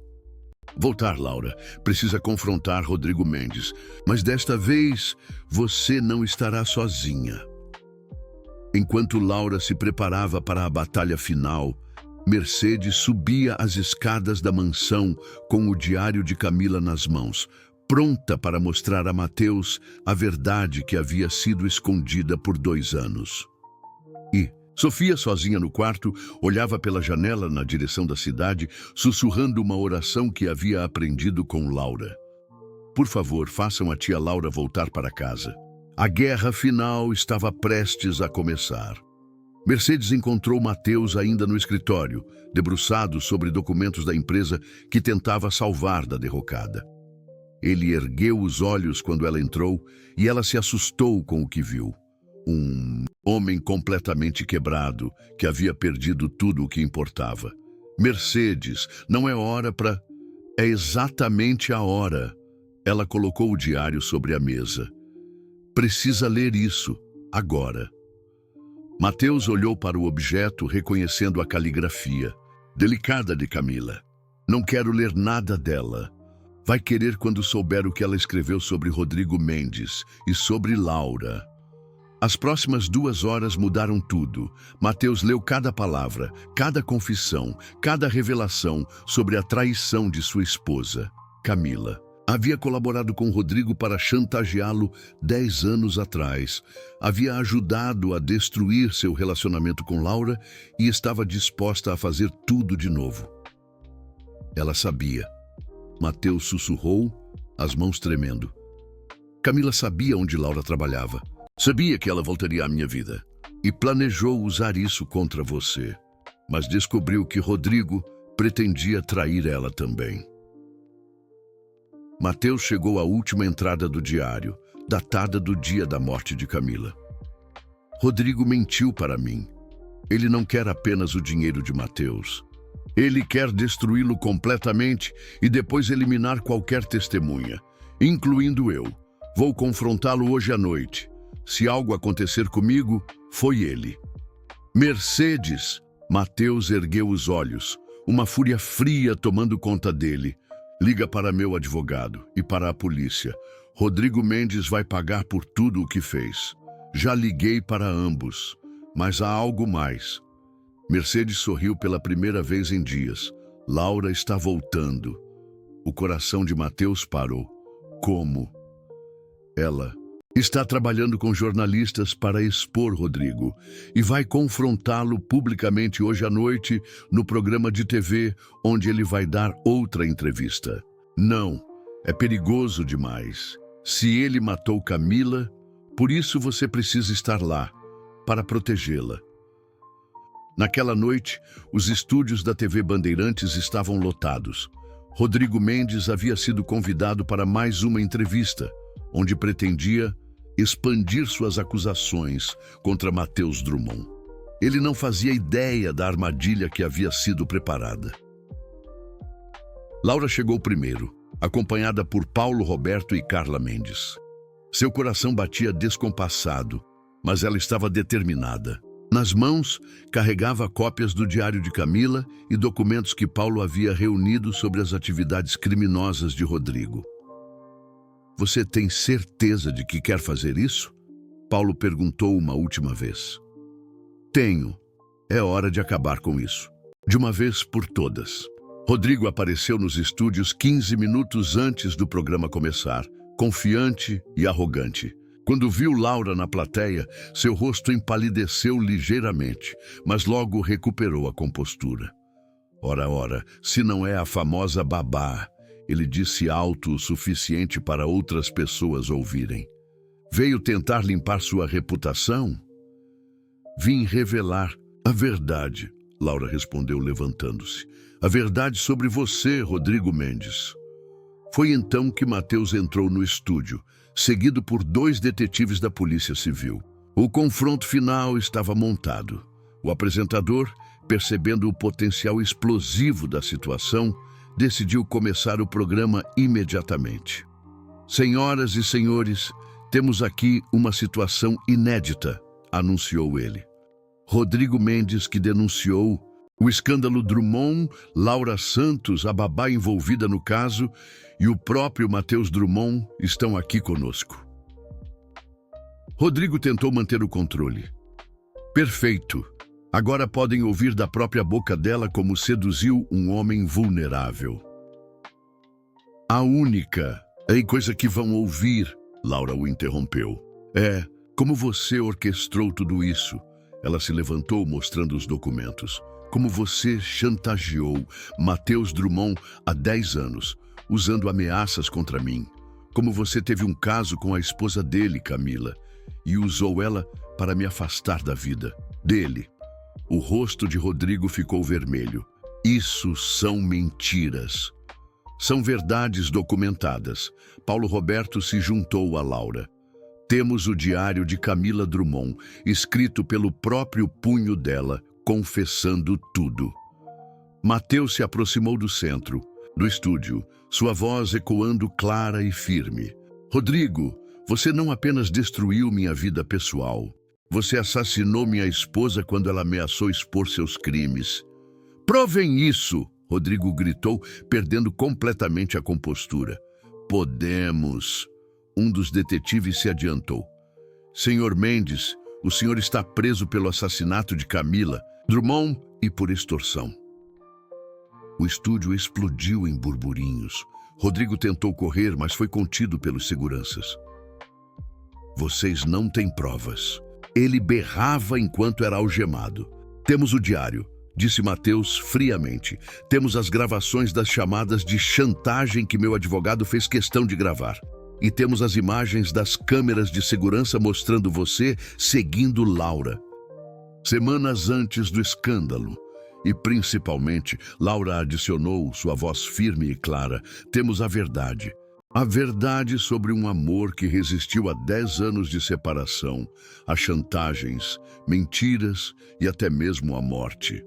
voltar, Laura. Precisa confrontar Rodrigo Mendes, mas desta vez você não estará sozinha. Enquanto Laura se preparava para a batalha final, Mercedes subia as escadas da mansão com o diário de Camila nas mãos, pronta para mostrar a Mateus a verdade que havia sido escondida por 2 anos. E Sofia, sozinha no quarto, olhava pela janela na direção da cidade, sussurrando uma oração que havia aprendido com Laura. Por favor, façam a tia Laura voltar para casa. A guerra final estava prestes a começar. Mercedes encontrou Mateus ainda no escritório, debruçado sobre documentos da empresa que tentava salvar da derrocada. Ele ergueu os olhos quando ela entrou e ela se assustou com o que viu. Um homem completamente quebrado, que havia perdido tudo o que importava. Mercedes, não é hora para... É exatamente a hora. Ela colocou o diário sobre a mesa. Precisa ler isso, agora. Mateus olhou para o objeto, reconhecendo a caligrafia. Delicada de Camila. Não quero ler nada dela. Vai querer quando souber o que ela escreveu sobre Rodrigo Mendes e sobre Laura. As próximas 2 horas mudaram tudo. Mateus leu cada palavra, cada confissão, cada revelação sobre a traição de sua esposa, Camila. Havia colaborado com Rodrigo para chantageá-lo 10 anos atrás. Havia ajudado a destruir seu relacionamento com Laura e estava disposta a fazer tudo de novo. Ela sabia. Mateus sussurrou, as mãos tremendo. Camila sabia onde Laura trabalhava. Sabia que ela voltaria à minha vida. E planejou usar isso contra você. Mas descobriu que Rodrigo pretendia trair ela também. Mateus chegou à última entrada do diário, datada do dia da morte de Camila. Rodrigo mentiu para mim. Ele não quer apenas o dinheiro de Mateus. Ele quer destruí-lo completamente e depois eliminar qualquer testemunha, incluindo eu. Vou confrontá-lo hoje à noite. Se algo acontecer comigo, foi ele. Mercedes! Mateus ergueu os olhos, uma fúria fria tomando conta dele. Liga para meu advogado e para a polícia. Rodrigo Mendes vai pagar por tudo o que fez. Já liguei para ambos, mas há algo mais. Mercedes sorriu pela primeira vez em dias. Laura está voltando. O coração de Mateus parou. Como? Ela está trabalhando com jornalistas para expor Rodrigo e vai confrontá-lo publicamente hoje à noite no programa de TV, onde ele vai dar outra entrevista. Não, é perigoso demais. Se ele matou Camila, por isso você precisa estar lá, para protegê-la. Naquela noite, os estúdios da TV Bandeirantes estavam lotados. Rodrigo Mendes havia sido convidado para mais uma entrevista, onde pretendia expandir suas acusações contra Mateus Drummond. Ele não fazia ideia da armadilha que havia sido preparada. Laura chegou primeiro, acompanhada por Paulo Roberto e Carla Mendes. Seu coração batia descompassado, mas ela estava determinada. Nas mãos, carregava cópias do diário de Camila e documentos que Paulo havia reunido sobre as atividades criminosas de Rodrigo. Você tem certeza de que quer fazer isso? Paulo perguntou uma última vez. Tenho. É hora de acabar com isso. De uma vez por todas. Rodrigo apareceu nos estúdios 15 minutos antes do programa começar, confiante e arrogante. Quando viu Laura na plateia, seu rosto empalideceu ligeiramente, mas logo recuperou a compostura. Ora, se não é a famosa babá, ele disse alto o suficiente para outras pessoas ouvirem. Veio tentar limpar sua reputação? Vim revelar a verdade, Laura respondeu levantando-se. A verdade sobre você, Rodrigo Mendes. Foi então que Mateus entrou no estúdio, seguido por 2 detetives da Polícia Civil. O confronto final estava montado. O apresentador, percebendo o potencial explosivo da situação, decidiu começar o programa imediatamente. Senhoras e senhores, temos aqui uma situação inédita, anunciou ele. Rodrigo Mendes, que denunciou o escândalo Drummond, Laura Santos, a babá envolvida no caso, e o próprio Mateus Drummond estão aqui conosco. Rodrigo tentou manter o controle. Perfeito. Agora podem ouvir da própria boca dela como seduziu um homem vulnerável. A única coisa que vão ouvir, Laura o interrompeu, é como você orquestrou tudo isso. Ela se levantou mostrando os documentos. Como você chantageou Mateus Drummond há 10 anos, usando ameaças contra mim. Como você teve um caso com a esposa dele, Camila, e usou ela para me afastar da vida dele. O rosto de Rodrigo ficou vermelho. Isso são mentiras. São verdades documentadas. Paulo Roberto se juntou a Laura. Temos o diário de Camila Drummond, escrito pelo próprio punho dela, confessando tudo. Mateus se aproximou do centro, do estúdio, sua voz ecoando clara e firme. Rodrigo, você não apenas destruiu minha vida pessoal. Você assassinou minha esposa quando ela ameaçou expor seus crimes. Provem isso! Rodrigo gritou, perdendo completamente a compostura. Podemos. Um dos detetives se adiantou. Senhor Mendes, o senhor está preso pelo assassinato de Camila Drummond e por extorsão. O estúdio explodiu em burburinhos. Rodrigo tentou correr, mas foi contido pelos seguranças. Vocês não têm provas. Ele berrava enquanto era algemado. Temos o diário, disse Mateus friamente. Temos as gravações das chamadas de chantagem que meu advogado fez questão de gravar. E temos as imagens das câmeras de segurança mostrando você seguindo Laura. Semanas antes do escândalo, e principalmente, Laura adicionou sua voz firme e clara, temos a verdade. A verdade sobre um amor que resistiu a 10 anos de separação, a chantagens, mentiras e até mesmo a morte.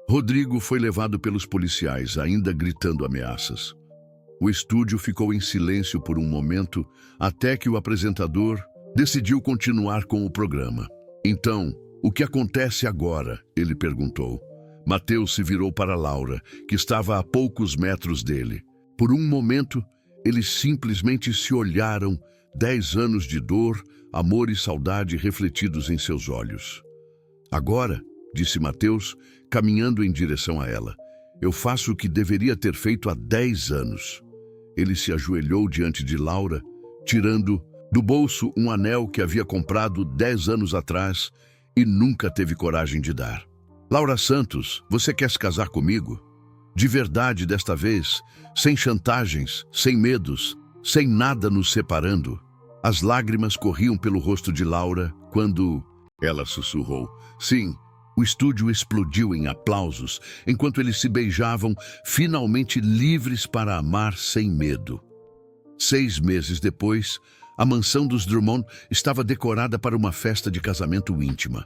Rodrigo foi levado pelos policiais, ainda gritando ameaças. O estúdio ficou em silêncio por um momento, até que o apresentador decidiu continuar com o programa. Então, o que acontece agora? Ele perguntou. Mateus se virou para Laura, que estava a poucos metros dele. Por um momento, eles simplesmente se olharam, 10 anos de dor, amor e saudade refletidos em seus olhos. Agora, disse Mateus, caminhando em direção a ela. Eu faço o que deveria ter feito há 10 anos. Ele se ajoelhou diante de Laura, tirando do bolso um anel que havia comprado 10 anos atrás e nunca teve coragem de dar. Laura Santos, você quer se casar comigo? De verdade desta vez, sem chantagens, sem medos, sem nada nos separando. As lágrimas corriam pelo rosto de Laura quando ela sussurrou. Sim, o estúdio explodiu em aplausos enquanto eles se beijavam, finalmente livres para amar sem medo. 6 meses depois, a mansão dos Drummond estava decorada para uma festa de casamento íntima.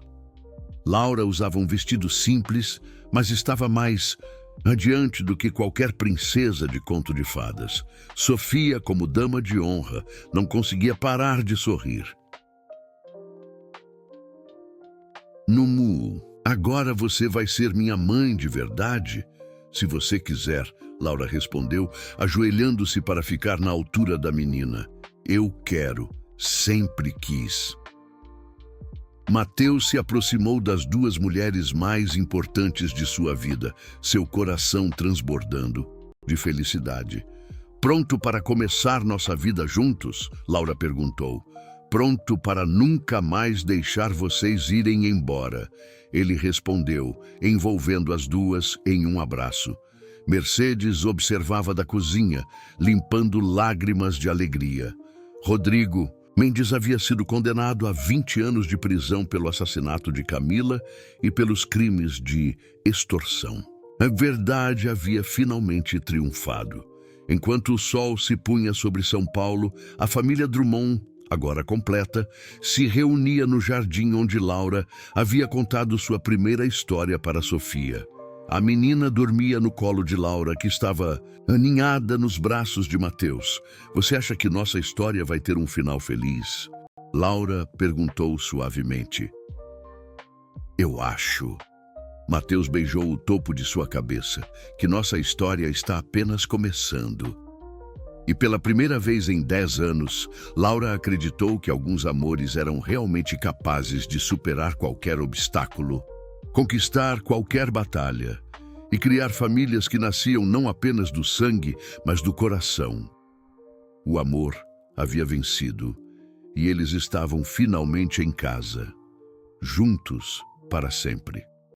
Laura usava um vestido simples, mas estava mais radiante do que qualquer princesa de conto de fadas. Sofia, como dama de honra, não conseguia parar de sorrir. Numu, agora você vai ser minha mãe de verdade? Se você quiser, Laura respondeu, ajoelhando-se para ficar na altura da menina. Eu quero, sempre quis. Mateus se aproximou das 2 mulheres mais importantes de sua vida, seu coração transbordando de felicidade. Pronto para começar nossa vida juntos? Laura perguntou. Pronto para nunca mais deixar vocês irem embora. Ele respondeu, envolvendo as 2 em um abraço. Mercedes observava da cozinha, limpando lágrimas de alegria. Rodrigo Mendes havia sido condenado a 20 anos de prisão pelo assassinato de Camila e pelos crimes de extorsão. A verdade havia finalmente triunfado. Enquanto o sol se punha sobre São Paulo, a família Drummond, agora completa, se reunia no jardim onde Laura havia contado sua primeira história para Sofia. A menina dormia no colo de Laura, que estava aninhada nos braços de Mateus. Você acha que nossa história vai ter um final feliz? Laura perguntou suavemente. Eu acho. Mateus beijou o topo de sua cabeça, que nossa história está apenas começando. E pela primeira vez em 10 anos, Laura acreditou que alguns amores eram realmente capazes de superar qualquer obstáculo, conquistar qualquer batalha e criar famílias que nasciam não apenas do sangue, mas do coração. O amor havia vencido e eles estavam finalmente em casa, juntos para sempre.